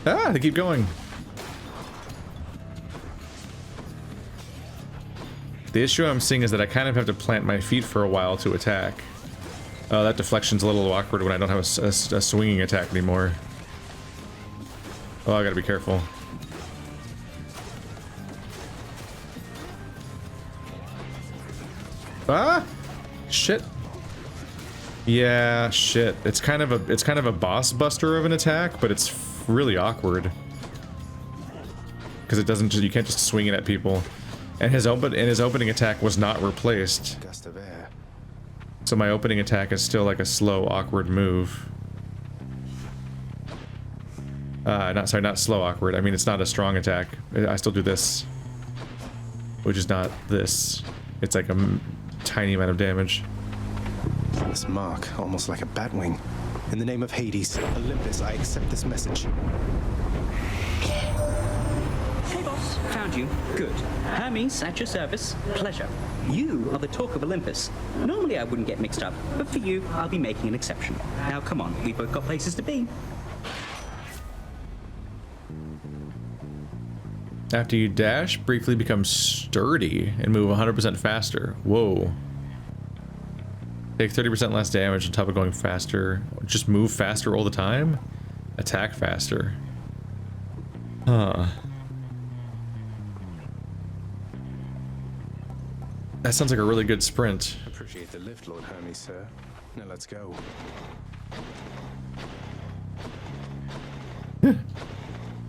Ah, they keep going. The issue I'm seeing is that I kind of have to plant my feet for a while to attack. Oh, that deflection's a little awkward when I don't have a swinging attack anymore. Oh, I gotta be careful. Ah! Shit. Yeah, shit. It's kind of a boss buster of an attack, but it's really awkward. Because it doesn't just, you can't just swing it at people. And his opening attack was not replaced. Gust of air. So my opening attack is still like a slow, awkward move. Not slow, awkward. I mean, it's not a strong attack. I still do this. Which is not this. It's like a tiny amount of damage. This mark, almost like a bat wing. In the name of Hades, Olympus, I accept this message. Hey boss, found you. Good. Hermes, at your service. Pleasure. You are the talk of Olympus. Normally I wouldn't get mixed up, but for you, I'll be making an exception. Now come on, we've both got places to be. After you dash, briefly become sturdy and move 100% faster. Whoa. Take 30% less damage on top of going faster. Just move faster all the time? Attack faster. Huh. That sounds like a really good sprint. Appreciate the lift, Lord Hermes, sir. Now let's go.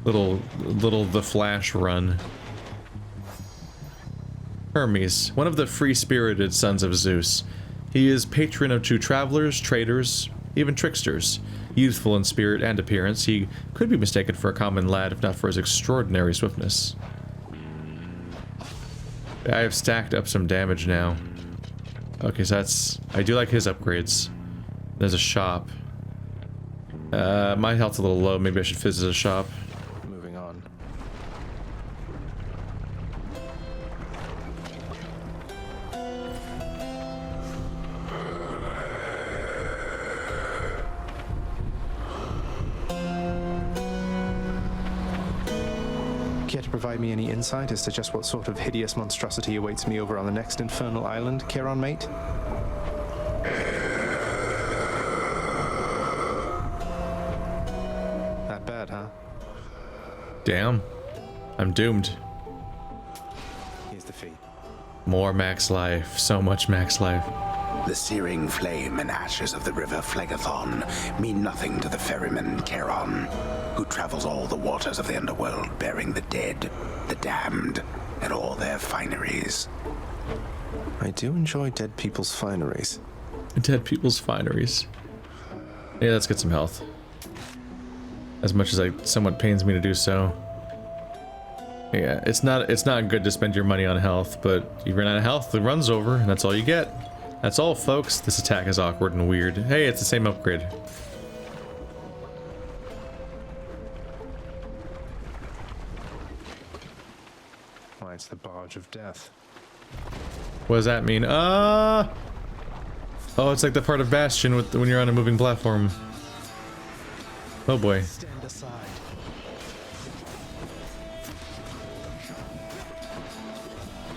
little the Flash run. Hermes, one of the free-spirited sons of Zeus. He is patron of true travelers, traders, even tricksters. Youthful in spirit and appearance, he could be mistaken for a common lad if not for his extraordinary swiftness. I have stacked up some damage now. Okay, so that's... I do like his upgrades. There's a shop. My health's a little low, maybe I should visit a shop. Moving on. Care to provide me any insight as to just what sort of hideous monstrosity awaits me over on the next infernal island, Charon mate? That bad, huh? Damn. I'm doomed. Here's the fee. More max life. So much max life. The searing flame and ashes of the river Phlegethon mean nothing to the ferryman Charon, who travels all the waters of the underworld bearing the dead, the damned, and all their fineries. I do enjoy dead people's fineries. Dead people's fineries. Yeah, let's get some health. As much as it somewhat pains me to do so. Yeah, it's not good to spend your money on health, but you run out of health, the run's over, and that's all you get. That's all, folks. This attack is awkward and weird. Hey, it's the same upgrade. Why, it's the barge of death. What does that mean? Oh, it's like the part of Bastion with when you're on a moving platform. Oh boy. Stand aside.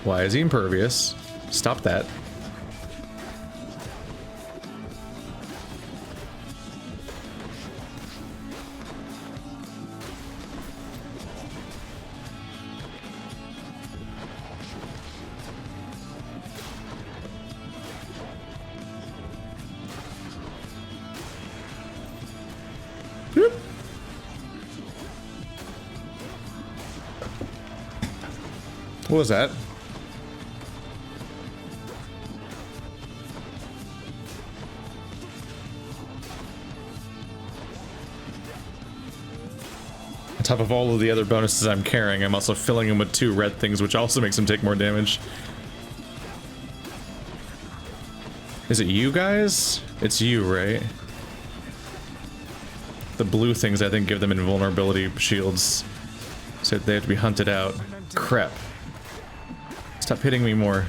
Why is he impervious? Stop that. What was that? On top of all of the other bonuses I'm carrying, I'm also filling him with 2 red things, which also makes him take more damage. Is it you guys? It's you, right? The blue things, I think, give them invulnerability shields. So they have to be hunted out. Crap. Stop hitting me more.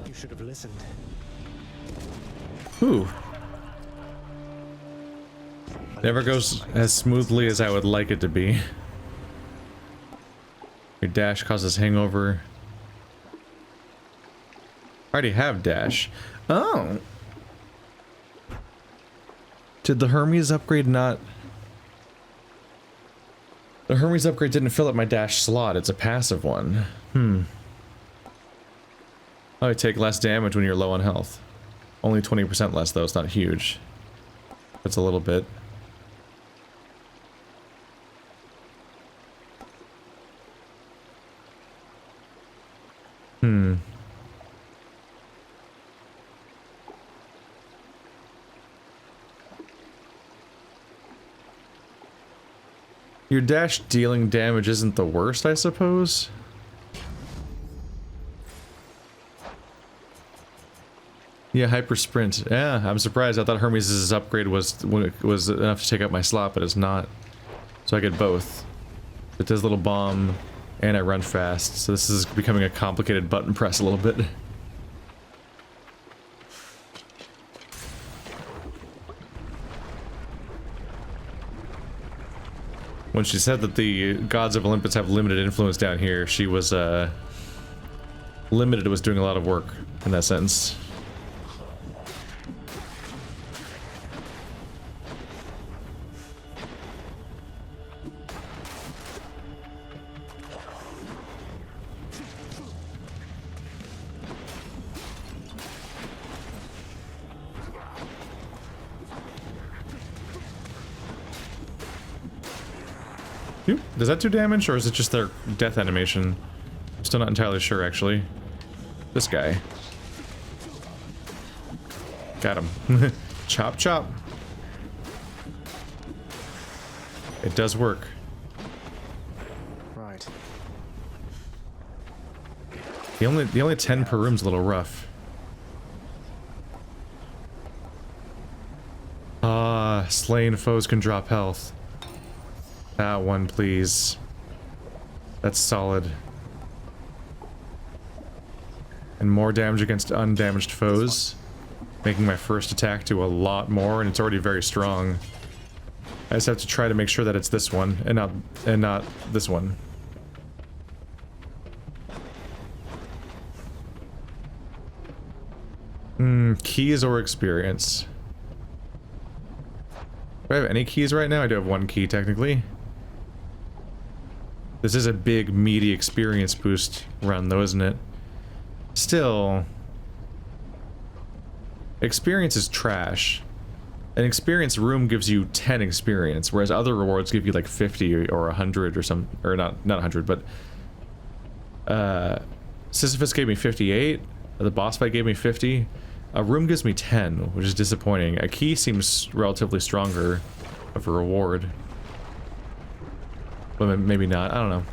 You should have listened. Ooh. Never goes as smoothly as I would like it to be. Your dash causes hangover. I already have dash. Oh. Did the Hermes upgrade not... The Hermes upgrade didn't fill up my dash slot. It's a passive one. Oh, you take less damage when you're low on health. Only 20% less though. It's not huge. That's a little bit. Your dash dealing damage isn't the worst, I suppose? Yeah, hyper sprint. Yeah, I'm surprised. I thought Hermes' upgrade was enough to take up my slot, but it's not. So I get both. It does a little bomb, and I run fast. So this is becoming a complicated button press a little bit. When she said that the gods of Olympus have limited influence down here, she was, limited was doing a lot of work in that sentence. Does that do damage, or is it just their death animation? I'm still not entirely sure, actually. This guy. Got him. Chop, chop. It does work. Right. The only 10 per room's a little rough. Ah, slain foes can drop health. That one, please. That's solid. And more damage against undamaged foes. Making my first attack do a lot more, and it's already very strong. I just have to try to make sure that it's this one, and not this one. Keys or experience? Do I have any keys right now? I do have one key, technically. This is a big, meaty experience boost run, though, isn't it? Still... experience is trash. An experience room gives you 10 experience, whereas other rewards give you like 50 or 100 or some... or not 100, but... Sisyphus gave me 58. The boss fight gave me 50. A room gives me 10, which is disappointing. A key seems relatively stronger of a reward. But maybe not. I don't know.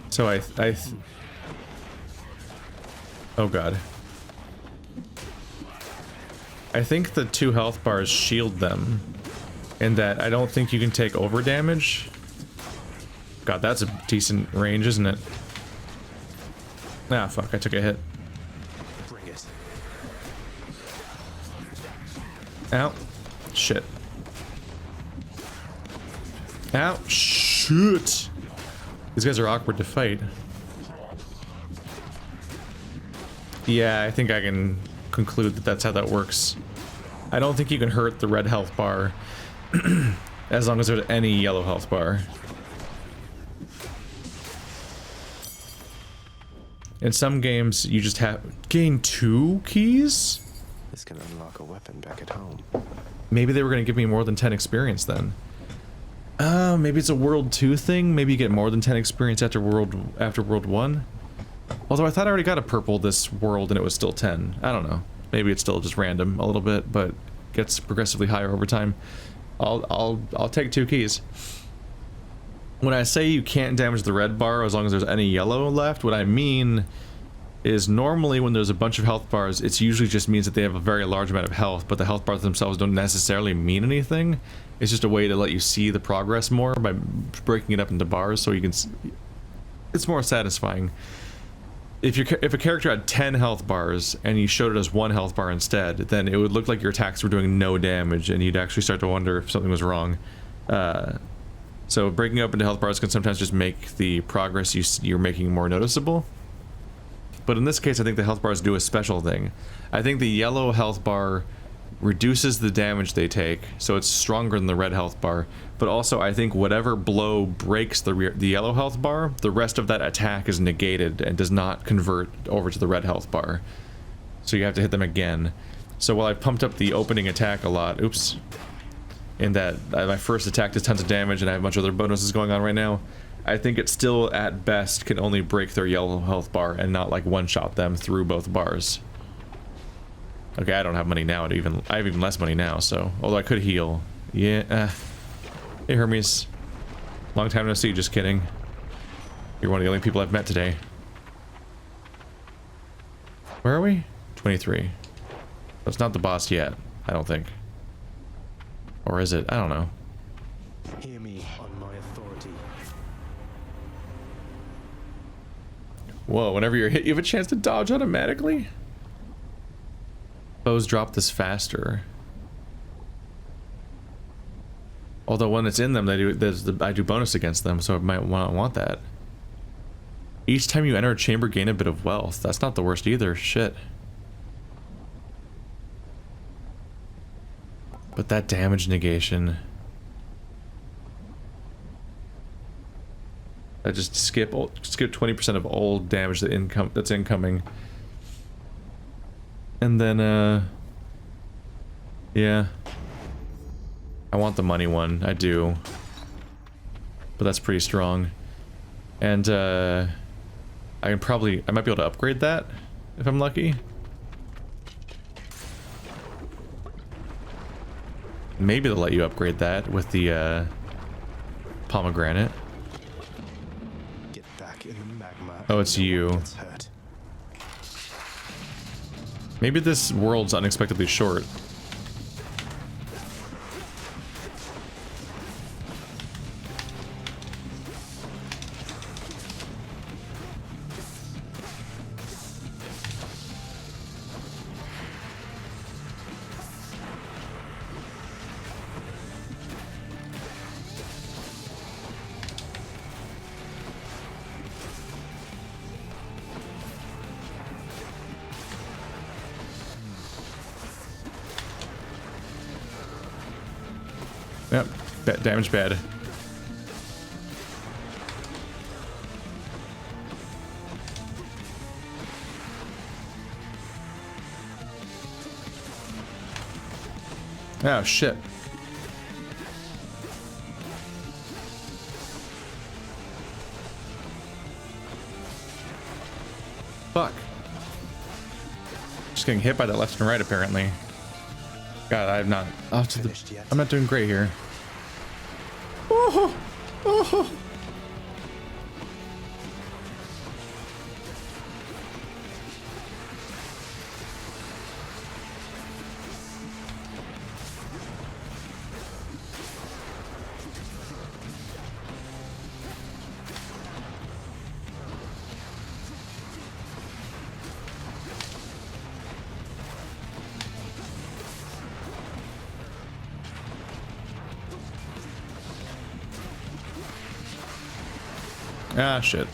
So oh god. I think the 2 health bars shield them, in that I don't think you can take over damage. God, that's a decent range, isn't it? Ah, fuck, I took a hit. Bring it. Ow. Shit. Ow. Shoot! These guys are awkward to fight. Yeah, I think I can conclude that that's how that works. I don't think you can hurt the red health bar as long as there's any yellow health bar. In some games, you just have gain 2 keys? This can unlock a weapon back at home. Maybe they were going to give me more than 10 experience then. Maybe it's a World 2 thing? Maybe you get more than 10 experience after World 1? Although I thought I already got a purple this world and it was still 10. I don't know. Maybe it's still just random a little bit, but gets progressively higher over time. I'll take 2 keys. When I say you can't damage the red bar as long as there's any yellow left, what I mean is normally when there's a bunch of health bars, it usually just means that they have a very large amount of health, but the health bars themselves don't necessarily mean anything. It's just a way to let you see the progress more by breaking it up into bars, so you can... It's more satisfying. If a character had 10 health bars and you showed it as 1 health bar instead, then it would look like your attacks were doing no damage, and you'd actually start to wonder if something was wrong. So breaking up into health bars can sometimes just make the progress you're making more noticeable. But in this case, I think the health bars do a special thing. I think the yellow health bar reduces the damage they take, so it's stronger than the red health bar. But also, I think whatever blow breaks the yellow health bar, the rest of that attack is negated and does not convert over to the red health bar. So you have to hit them again. So while I've pumped up the opening attack a lot, oops, in that my first attack does tons of damage and I have a bunch of other bonuses going on right now, I think it still, at best, can only break their yellow health bar and not, like, one-shot them through both bars. Okay, I don't have money now. I have even less money now, so... Although I could heal. Yeah, Hey, Hermes. Long time no see, just kidding. You're one of the only people I've met today. Where are we? 23. That's not the boss yet, I don't think. Or is it? I don't know. Hear me on my authority. Whoa, whenever you're hit, you have a chance to dodge automatically? Foes drop this faster. Although when it's in them, I do bonus against them, so I might want that. Each time you enter a chamber, gain a bit of wealth. That's not the worst either. Shit. But that damage negation. I just skip 20% of all damage that's incoming. And then yeah. I want the money one, I do. But that's pretty strong. And I might be able to upgrade that if I'm lucky. Maybe they'll let you upgrade that with the pomegranate. Get back in the magma. Oh, it's you. Maybe this world's unexpectedly short. Yep, damage bad. Oh shit. Fuck. Just getting hit by that left and right apparently. God, I'm not off to the. I'm not doing great here. Oh, oh. Ah, shit.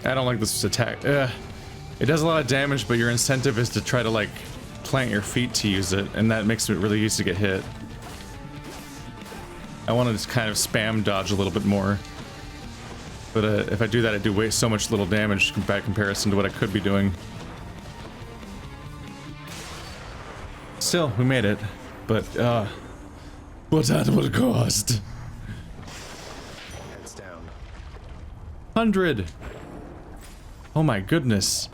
I don't like this attack. It does a lot of damage, but your incentive is to try to, like, plant your feet to use it, and that makes it really easy to get hit. I want to just kind of spam dodge a little bit more. But if I do that, I do way so much little damage by comparison to what I could be doing. Still, we made it. But at what cost? Heads down. 100. Oh my goodness.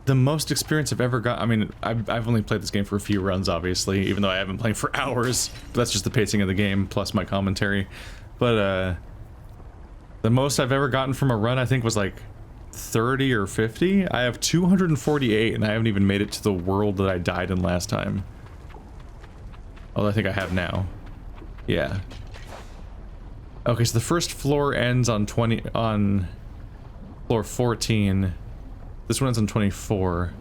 The most experience I've ever got. I mean, I've only played this game for a few runs, obviously, even though I haven't played for hours. But that's just the pacing of the game plus my commentary. But the most I've ever gotten from a run, I think, was like 30 or 50. I have 248, and I haven't even made it to the world that I died in last time. Oh, I think I have now. Yeah. Okay, so the first floor ends on floor 14. This one ends on 24.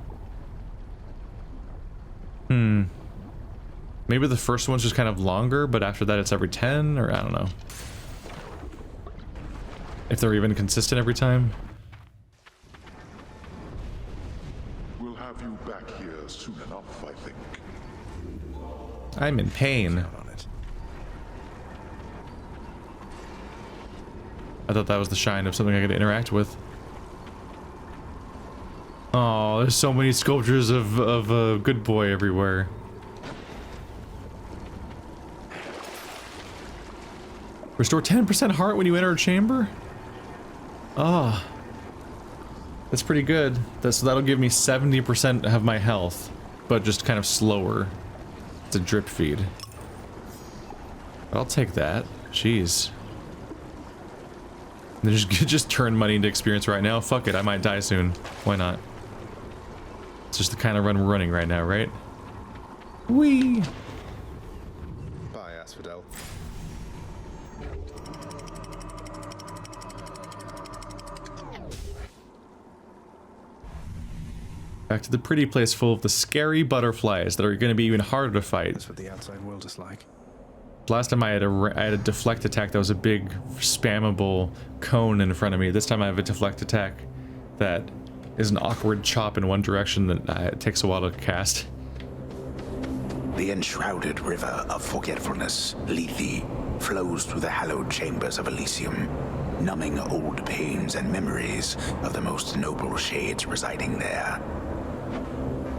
Maybe the first one's just kind of longer, but after that it's every 10, or I don't know. If they're even consistent every time. We'll have you back here soon enough, I think. I'm in pain. I thought that was the shine of something I could interact with. Oh, there's so many sculptures of a good boy everywhere. Restore 10% heart when you enter a chamber? Ah. Oh, that's pretty good. So that'll give me 70% of my health, but just kind of slower. It's a drip feed. I'll take that. Jeez. They just turn money into experience right now. Fuck it, I might die soon. Why not? It's just the kind of run we're running right now, right? Whee! Bye, Asphodel. Back to the pretty place full of the scary butterflies that are going to be even harder to fight. That's what the outside world is like. Last time I had a deflect attack that was a big spammable cone in front of me. This time I have a deflect attack that is an awkward chop in one direction that it takes a while to cast. The enshrouded river of forgetfulness, Lethe, flows through the hallowed chambers of Elysium, numbing old pains and memories of the most noble shades residing there.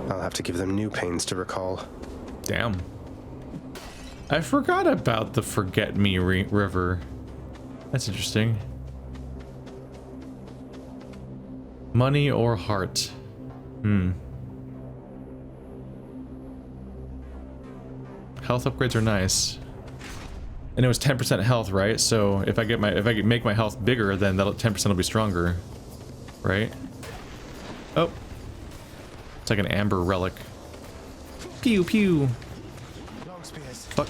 I'll have to give them new pains to recall. Damn. I forgot about the Forget Me River. That's interesting. Money or heart? Health upgrades are nice. And it was 10% health, right? So if I make my health bigger, then that 10% will be stronger, right? Oh, it's like an amber relic. Pew pew. Fuck.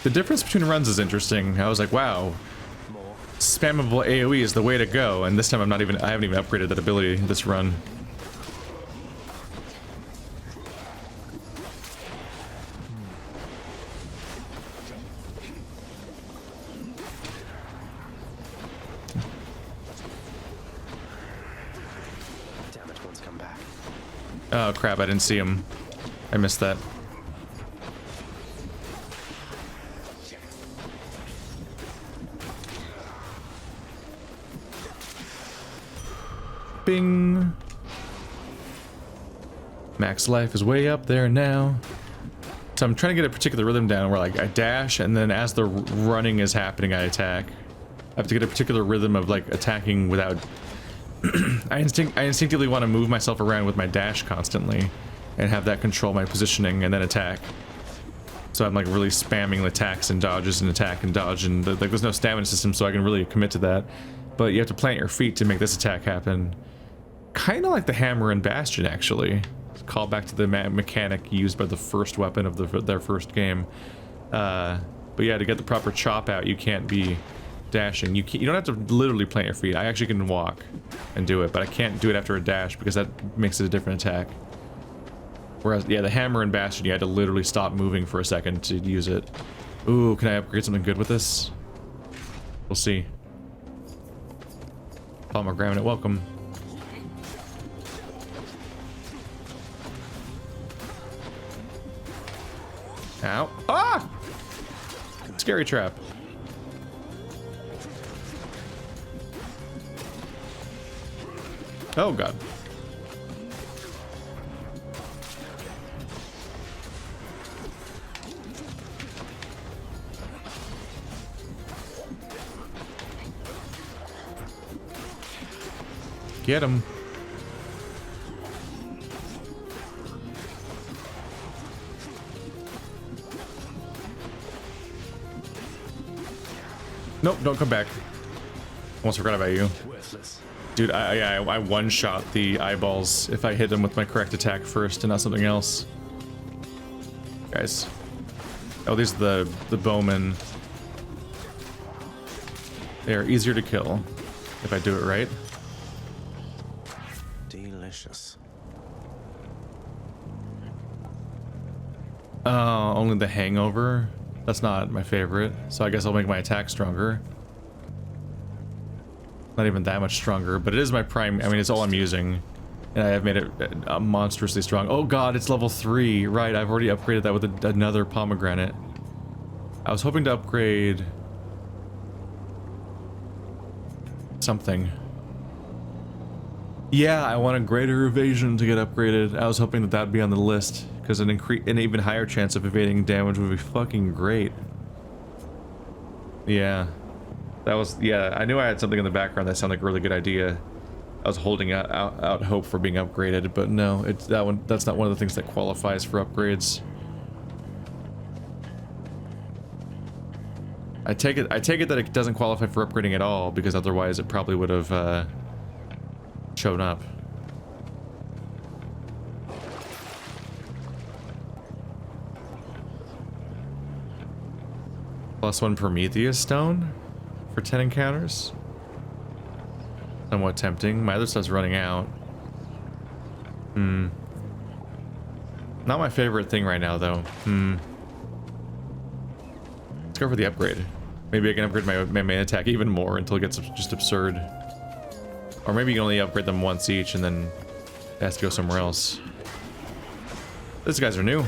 The difference between runs is interesting. I was like, wow, spammable AoE is the way to go, and this time I haven't even upgraded that ability this run. Damage ones come back. Oh crap, I didn't see him. I missed that. Bing. Max life is way up there now. So I'm trying to get a particular rhythm down where like I dash and then as the running is happening I attack. I have to get a particular rhythm of like attacking without I instinctively want to move myself around with my dash constantly and have that control my positioning and then attack. So I'm like really spamming attacks and dodges and attack and dodge, and like there's no stamina system so I can really commit to that. But you have to plant your feet to make this attack happen. Kind of like the hammer in Bastion, actually. Call back to the mechanic used by the first weapon of their first game. But yeah, to get the proper chop out, you can't be dashing. You don't have to literally plant your feet. I actually can walk and do it, but I can't do it after a dash because that makes it a different attack. Whereas, yeah, the hammer in Bastion, you had to literally stop moving for a second to use it. Ooh, can I upgrade something good with this? We'll see. Pomegranate, welcome. Ow. Ah! Scary trap. Oh god. Get him. Nope, don't come back. Almost forgot about you. Dude, I one-shot the eyeballs if I hit them with my correct attack first and not something else. Guys. Oh, these are the bowmen. They are easier to kill if I do it right. Delicious. Oh, only the hangover? That's not my favorite, so I guess I'll make my attack stronger. Not even that much stronger, but it is my prime. I mean, it's all I'm using, and I have made it monstrously strong. Oh god, it's level 3. Right, I've already upgraded that with another pomegranate. I was hoping to upgrade something. Yeah, I want a greater evasion to get upgraded. I was hoping that that'd be on the list, because an even higher chance of evading damage would be fucking great. Yeah. That was, yeah, I knew I had something in the background that sounded like a really good idea. I was holding out hope for being upgraded, but no, it's that's not one of the things that qualifies for upgrades. I take it that it doesn't qualify for upgrading at all, because otherwise it probably would have shown up. +1 Prometheus stone for 10 encounters. Somewhat tempting. My other stuff's running out. Not my favorite thing right now, though. Let's go for the upgrade. Maybe I can upgrade my main attack even more until it gets just absurd. Or maybe you can only upgrade them once each and then it has to go somewhere else. These guys are new.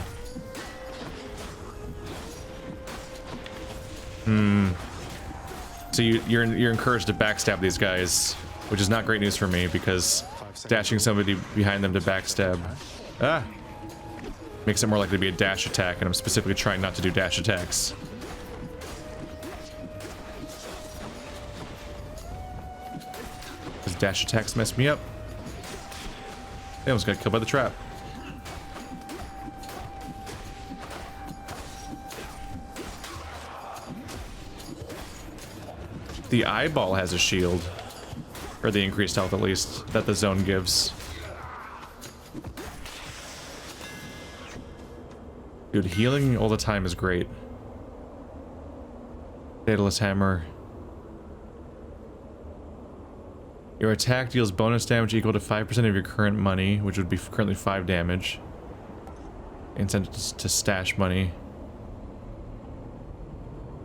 So you're encouraged to backstab these guys, which is not great news for me because dashing somebody behind them to backstab makes it more likely to be a dash attack, and I'm specifically trying not to do dash attacks. dash attacks mess me up. They almost got killed by the trap. The eyeball has a shield. Or the increased health, at least, that the zone gives. Dude, healing all the time is great. DAEDALUS hammer. Your attack deals bonus damage equal to 5% of your current money, which would be currently 5 damage. Incentive to stash money.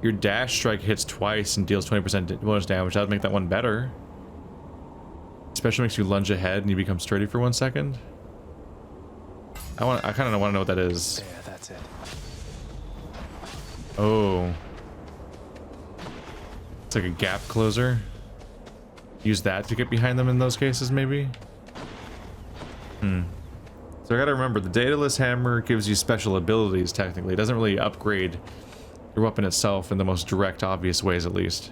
Your dash strike hits twice and deals 20% bonus damage. That would make that one better. Especially makes you lunge ahead and you become sturdy for 1 second. I kind of want to know what that is. There, that's it. Oh. It's like a gap closer. Use that to get behind them in those cases, maybe? So I gotta remember, the DAEDALUS hammer gives you special abilities, technically. It doesn't really upgrade your weapon itself in the most direct, obvious ways, at least.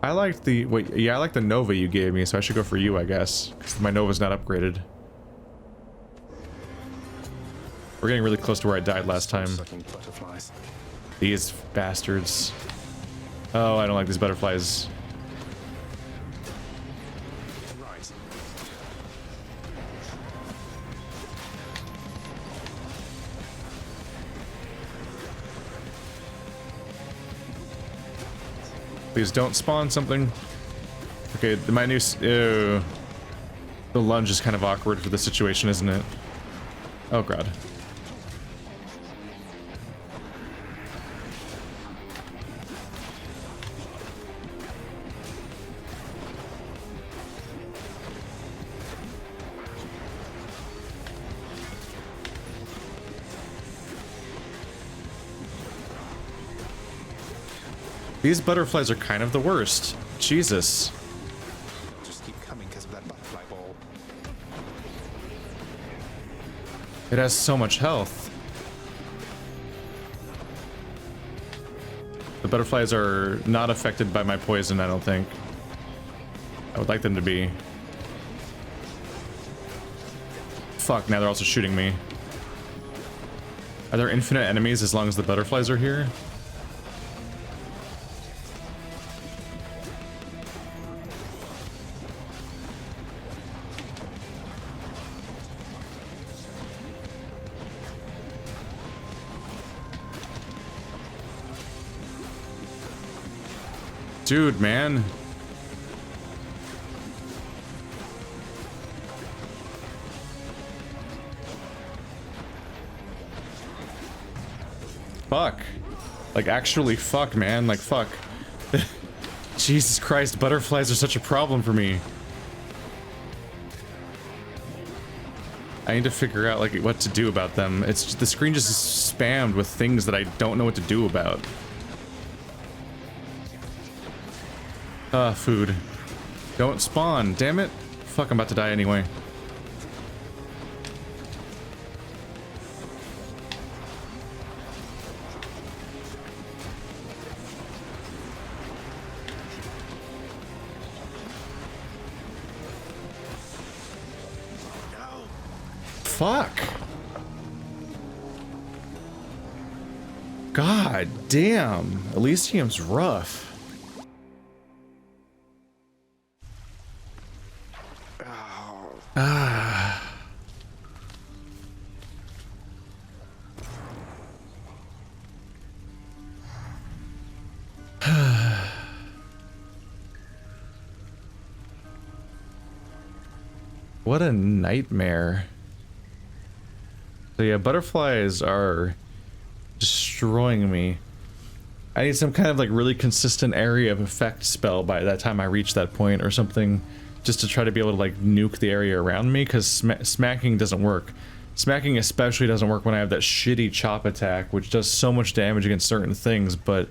I liked the... Wait, yeah, I like the Nova you gave me, so I should go for you, I guess. Because my Nova's not upgraded. We're getting really close to where I died last time. These bastards. Oh, I don't like these butterflies. Right. Please don't spawn something. Okay, my new... Ew. The lunge is kind of awkward for the situation, isn't it? Oh, God. These butterflies are kind of the worst. Jesus. Just keep coming because of that butterfly ball. It has so much health. The butterflies are not affected by my poison, I don't think. I would like them to be. Fuck, now they're also shooting me. Are there infinite enemies as long as the butterflies are here? Dude, man. Fuck. Like, actually fuck, man. Like, fuck. Jesus Christ, butterflies are such a problem for me. I need to figure out, like, what to do about them. It's just, the screen just is spammed with things that I don't know what to do about. Food. Don't spawn, damn it. Fuck, I'm about to die anyway. Fuck. God damn. Elysium's rough. What a nightmare. So yeah, butterflies are destroying me. I need some kind of like really consistent area of effect spell by that time I reach that point or something, just to try to be able to like nuke the area around me, because smacking doesn't work. Smacking especially doesn't work when I have that shitty chop attack, which does so much damage against certain things, but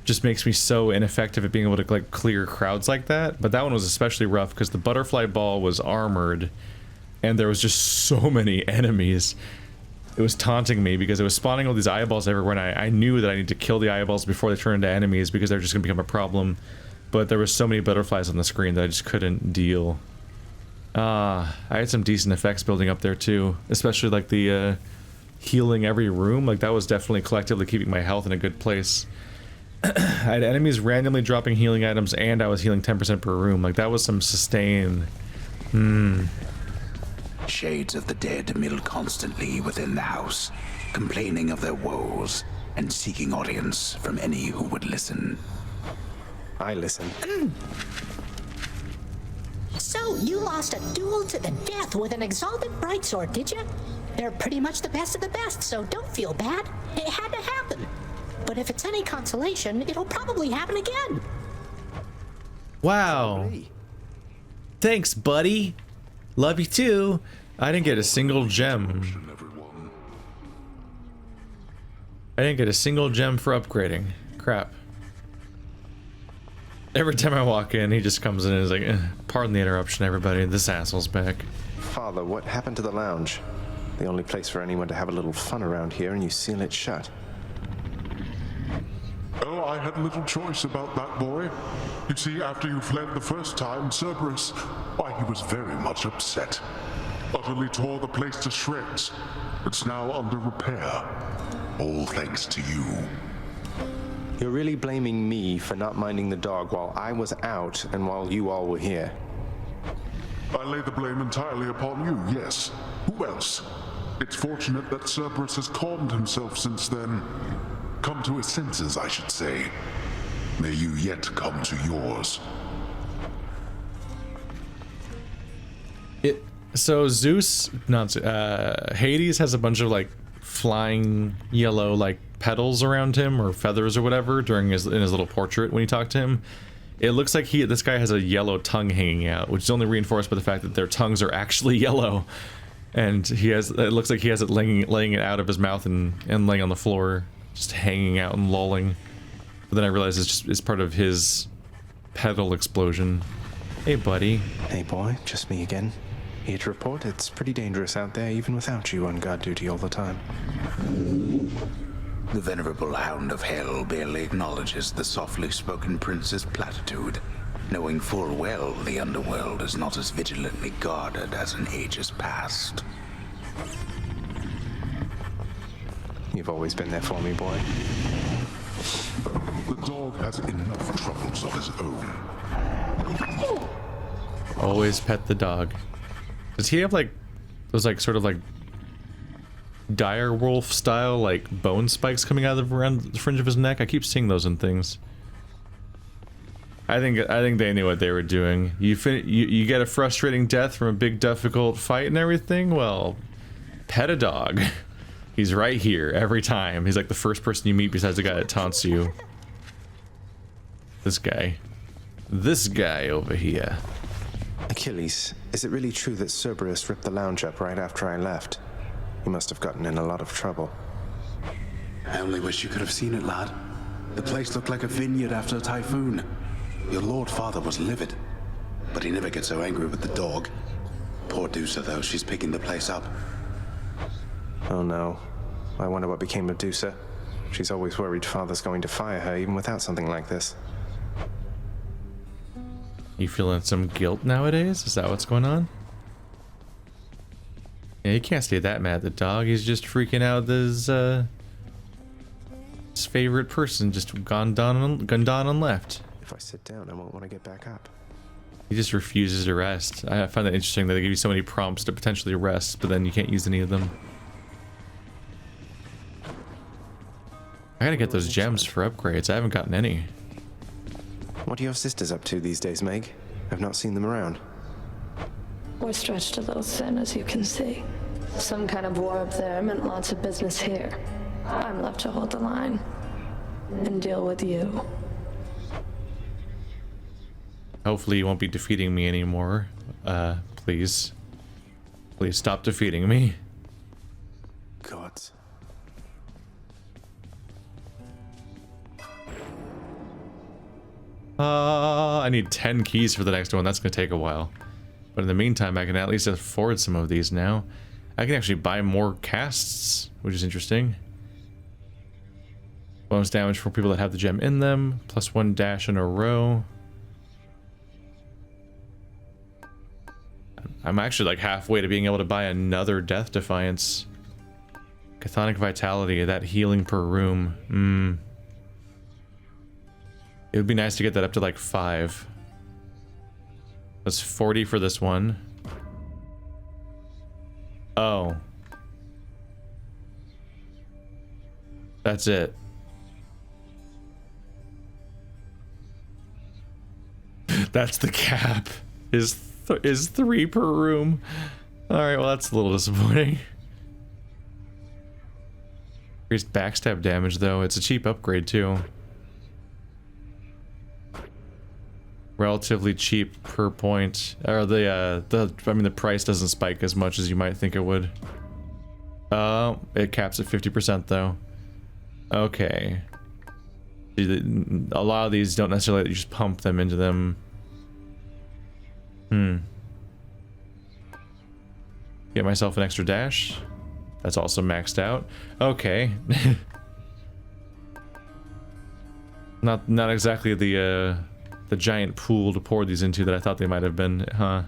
just makes me so ineffective at being able to like clear crowds like that. But that one was especially rough because the butterfly ball was armored and there was just so many enemies. it was taunting me because it was spawning all these eyeballs everywhere, and I knew that I need to kill the eyeballs before they turn into enemies because they're just going to become a problem. But there were so many butterflies on the screen that I just couldn't deal. I had some decent effects building up there too, especially like the healing every room. Like that was definitely collectively keeping my health in a good place. I had enemies randomly dropping healing items, and I was healing 10% per room. Like that was some sustain. Shades of the dead mill constantly within the house, complaining of their woes and seeking audience from any who would listen. I listen. So, you lost a duel to the death with an exalted brightsword, did you? They're pretty much the best of the best, so don't feel bad. It had to happen. But if it's any consolation, it'll probably happen again. Wow. Thanks, buddy. Love you too. I didn't get a single gem. I didn't get a single gem for upgrading. Crap. Every time I walk in, he just comes in and is like, pardon the interruption, everybody. This asshole's back. Father, what happened to the lounge? The only place for anyone to have a little fun around here, and you seal it shut. Oh, I had little choice about that, boy. You see, after you fled the first time, Cerberus, why, he was very much upset. Utterly tore the place to shreds. It's now under repair. All thanks to you. You're really blaming me for not minding the dog while I was out and while you all were here. I lay the blame entirely upon you, yes. Who else? It's fortunate that Cerberus has calmed himself since then. Come to his senses, I should say. May you yet come to yours. So Zeus, not Hades has a bunch of like flying yellow like petals around him or feathers or whatever in his little portrait when you talk to him. It looks like this guy has a yellow tongue hanging out, which is only reinforced by the fact that their tongues are actually yellow. And it looks like he has it laying it out of his mouth and laying on the floor, just hanging out and lolling. But then I realized it's part of his petal explosion. Hey, buddy. Hey, boy. Just me again. Here to report, it's pretty dangerous out there, even without you on guard duty all the time. The venerable Hound of Hell barely acknowledges the softly spoken prince's platitude, knowing full well the Underworld is not as vigilantly guarded as in ages past. You've always been there for me, boy. The dog has enough troubles of his own. Always pet the dog. Does he have like those like sort of like dire wolf style like bone spikes coming out of around the fringe of his neck? I keep seeing those in things. I think they knew what they were doing. You get a frustrating death from a big difficult fight and everything. Well, pet a dog. He's right here every time. He's like the first person you meet besides the guy that taunts you. This guy over here. Achilles, is it really true that Cerberus ripped the lounge up right after I left? You must have gotten in a lot of trouble. I only wish you could have seen it, lad. The place looked like a vineyard after a typhoon. Your Lord Father was livid, but he never gets so angry with the dog. Poor Dusa, though, she's picking the place up. Oh no. I wonder what became of Dusa. She's always worried Father's going to fire her, even without something like this. You feeling some guilt nowadays? Is that what's going on? Yeah, you can't stay that mad at the dog. He's just freaking out his favorite person just gone down and left. If I sit down, I won't want to get back up. He just refuses to rest. I find that interesting that they give you so many prompts to potentially rest, but then you can't use any of them. I gotta get those gems for upgrades. I haven't gotten any. What are your sisters up to these days, Meg? I've not seen them around. We're stretched a little thin, as you can see. Some kind of war up there meant lots of business here. I'm left to hold the line and deal with you. Hopefully you won't be defeating me anymore. Please. Please stop defeating me. Gods. I need 10 keys for the next one. That's gonna take a while. But in the meantime, I can at least afford some of these now. I can actually buy more casts, which is interesting. Bonus damage for people that have the gem in them. +1 dash in a row. I'm actually like halfway to being able to buy another Death Defiance. Chthonic Vitality, that healing per room. It would be nice to get that up to like 5. That's 40 for this one. Oh. That's it. That's the cap. Is 3 per room. Alright, well that's a little disappointing. Increased backstab damage though. It's a cheap upgrade too. Relatively cheap per point. Or the price doesn't spike as much as you might think it would. It caps at 50% though. Okay. A lot of these don't necessarily let you just pump them into them. Get myself an extra dash. That's also maxed out. Okay. Not exactly the giant pool to pour these into that I thought they might have been, huh?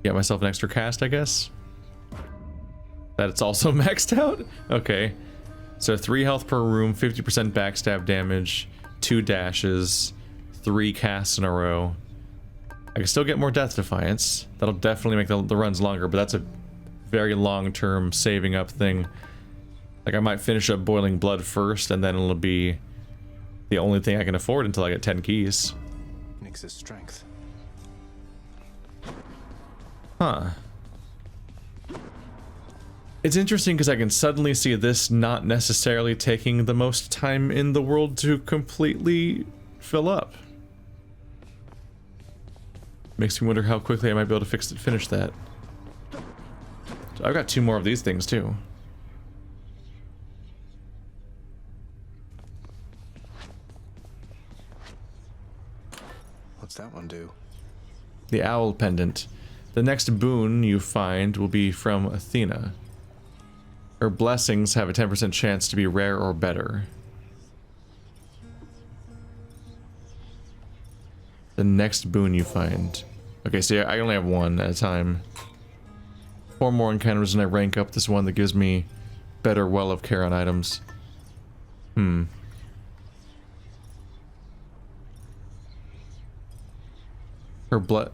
Get myself an extra cast, I guess. That it's also maxed out? Okay. So 3 health per room, 50% backstab damage, 2 dashes, 3 casts in a row. I can still get more Death Defiance. That'll definitely make the runs longer, but that's a very long-term saving up thing. Like, I might finish up Boiling Blood first, and then it'll be the only thing I can afford until I get 10 keys. Nix's strength. Huh. It's interesting because I can suddenly see this not necessarily taking the most time in the world to completely fill up. Makes me wonder how quickly I might be able to finish that. So I've got 2 more of these things too. What's that one do? The Owl Pendant. The next boon you find will be from Athena. Her blessings have a 10% chance to be rare or better. The next boon you find. Okay, so I only have 1 at a time. 4 more encounters and I rank up this one that gives me better Well of Care on items. Her blood.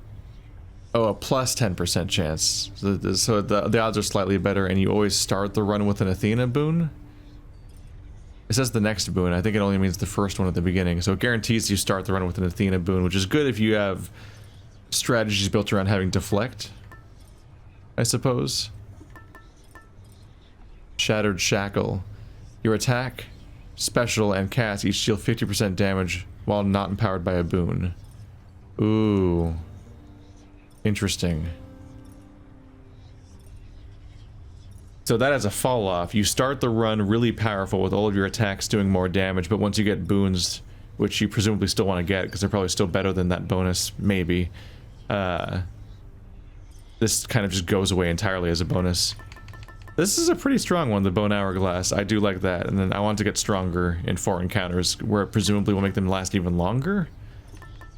Oh, a plus 10% chance. So the odds are slightly better, and you always start the run with an Athena boon. It says the next boon. I think it only means the first one at the beginning. So it guarantees you start the run with an Athena boon, which is good if you have strategies built around having deflect, I suppose. Shattered Shackle. Your attack, special, and cast each deal 50% damage while not empowered by a boon. Ooh. Interesting. So that has a fall off. You start the run really powerful with all of your attacks doing more damage, but once you get boons, which you presumably still want to get because they're probably still better than that bonus, maybe, this kind of just goes away entirely as a bonus. This is a pretty strong one, the Bone Hourglass. I do like that, and then I want to get stronger in 4 encounters where it presumably will make them last even longer,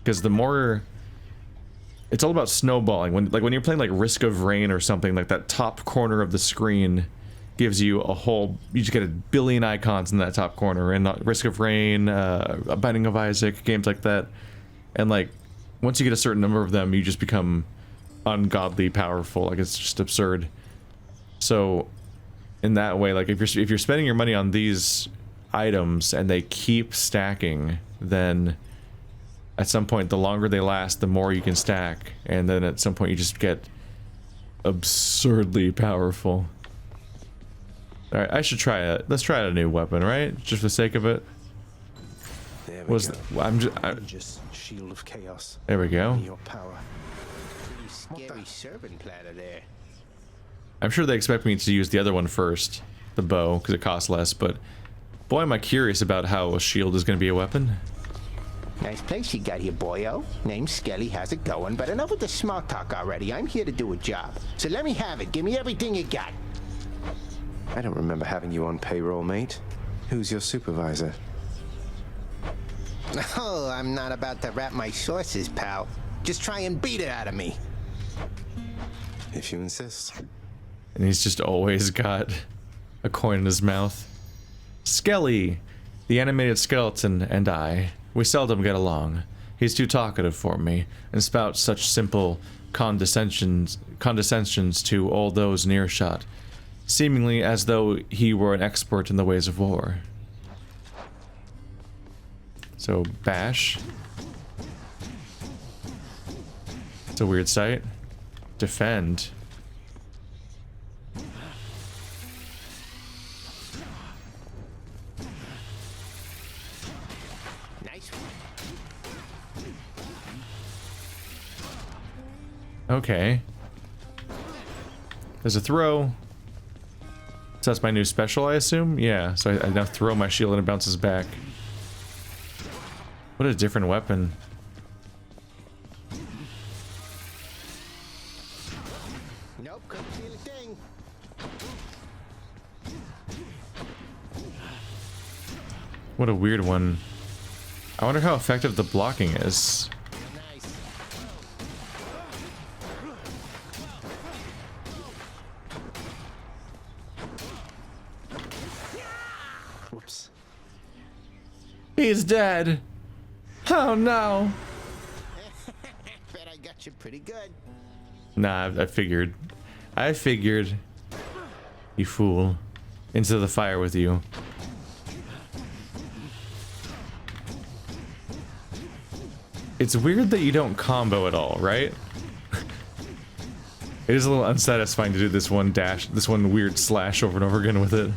because the more... It's all about snowballing. When you're playing like Risk of Rain or something, like that top corner of the screen gives you a whole... You just get a billion icons in that top corner. And Risk of Rain, A Binding of Isaac, games like that. And like, once you get a certain number of them, you just become ungodly powerful. Like, it's just absurd. So, in that way, like if you're spending your money on these items and they keep stacking, then... At some point, the longer they last, the more you can stack. And then at some point, you just get absurdly powerful. Alright, I should try it. Let's try out a new weapon, right? Just for the sake of it. There we go. I'm just shield of chaos. There we go. Your power. Pretty scary serpent platter there. I'm sure they expect me to use the other one first. The bow, because it costs less, but... Boy, am I curious about how a shield is going to be a weapon. Nice place you got here, boyo. Name's Skelly, how's it going? But enough with the small talk already. I'm here to do a job. So let me have it. Give me everything you got. I don't remember having you on payroll, mate. Who's your supervisor? Oh, I'm not about to wrap my sources, pal. Just try and beat it out of me. If you insist. And he's just always got a coin in his mouth. Skelly, the animated skeleton, and I, we seldom get along. He's too talkative for me, and spouts such simple condescensions to all those near shot, seemingly as though he were an expert in the ways of war. So, bash. It's a weird sight. Defend. Nice. Okay. There's a throw. So that's my new special, I assume? Yeah, so I now throw my shield and it bounces back. What a different weapon. Nope, couldn't feel a thing. What a weird one. I wonder how effective the blocking is. Nice. Whoops. He's dead. Oh no. Bet I got you pretty good. Nah, I figured. I figured. You fool. Into the fire with you. It's weird that you don't combo at all, right? It is a little unsatisfying to do this one dash, this one weird slash over and over again with it.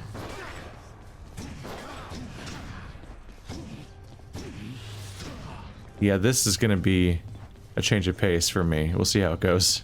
Yeah, this is gonna be a change of pace for me. We'll see how it goes.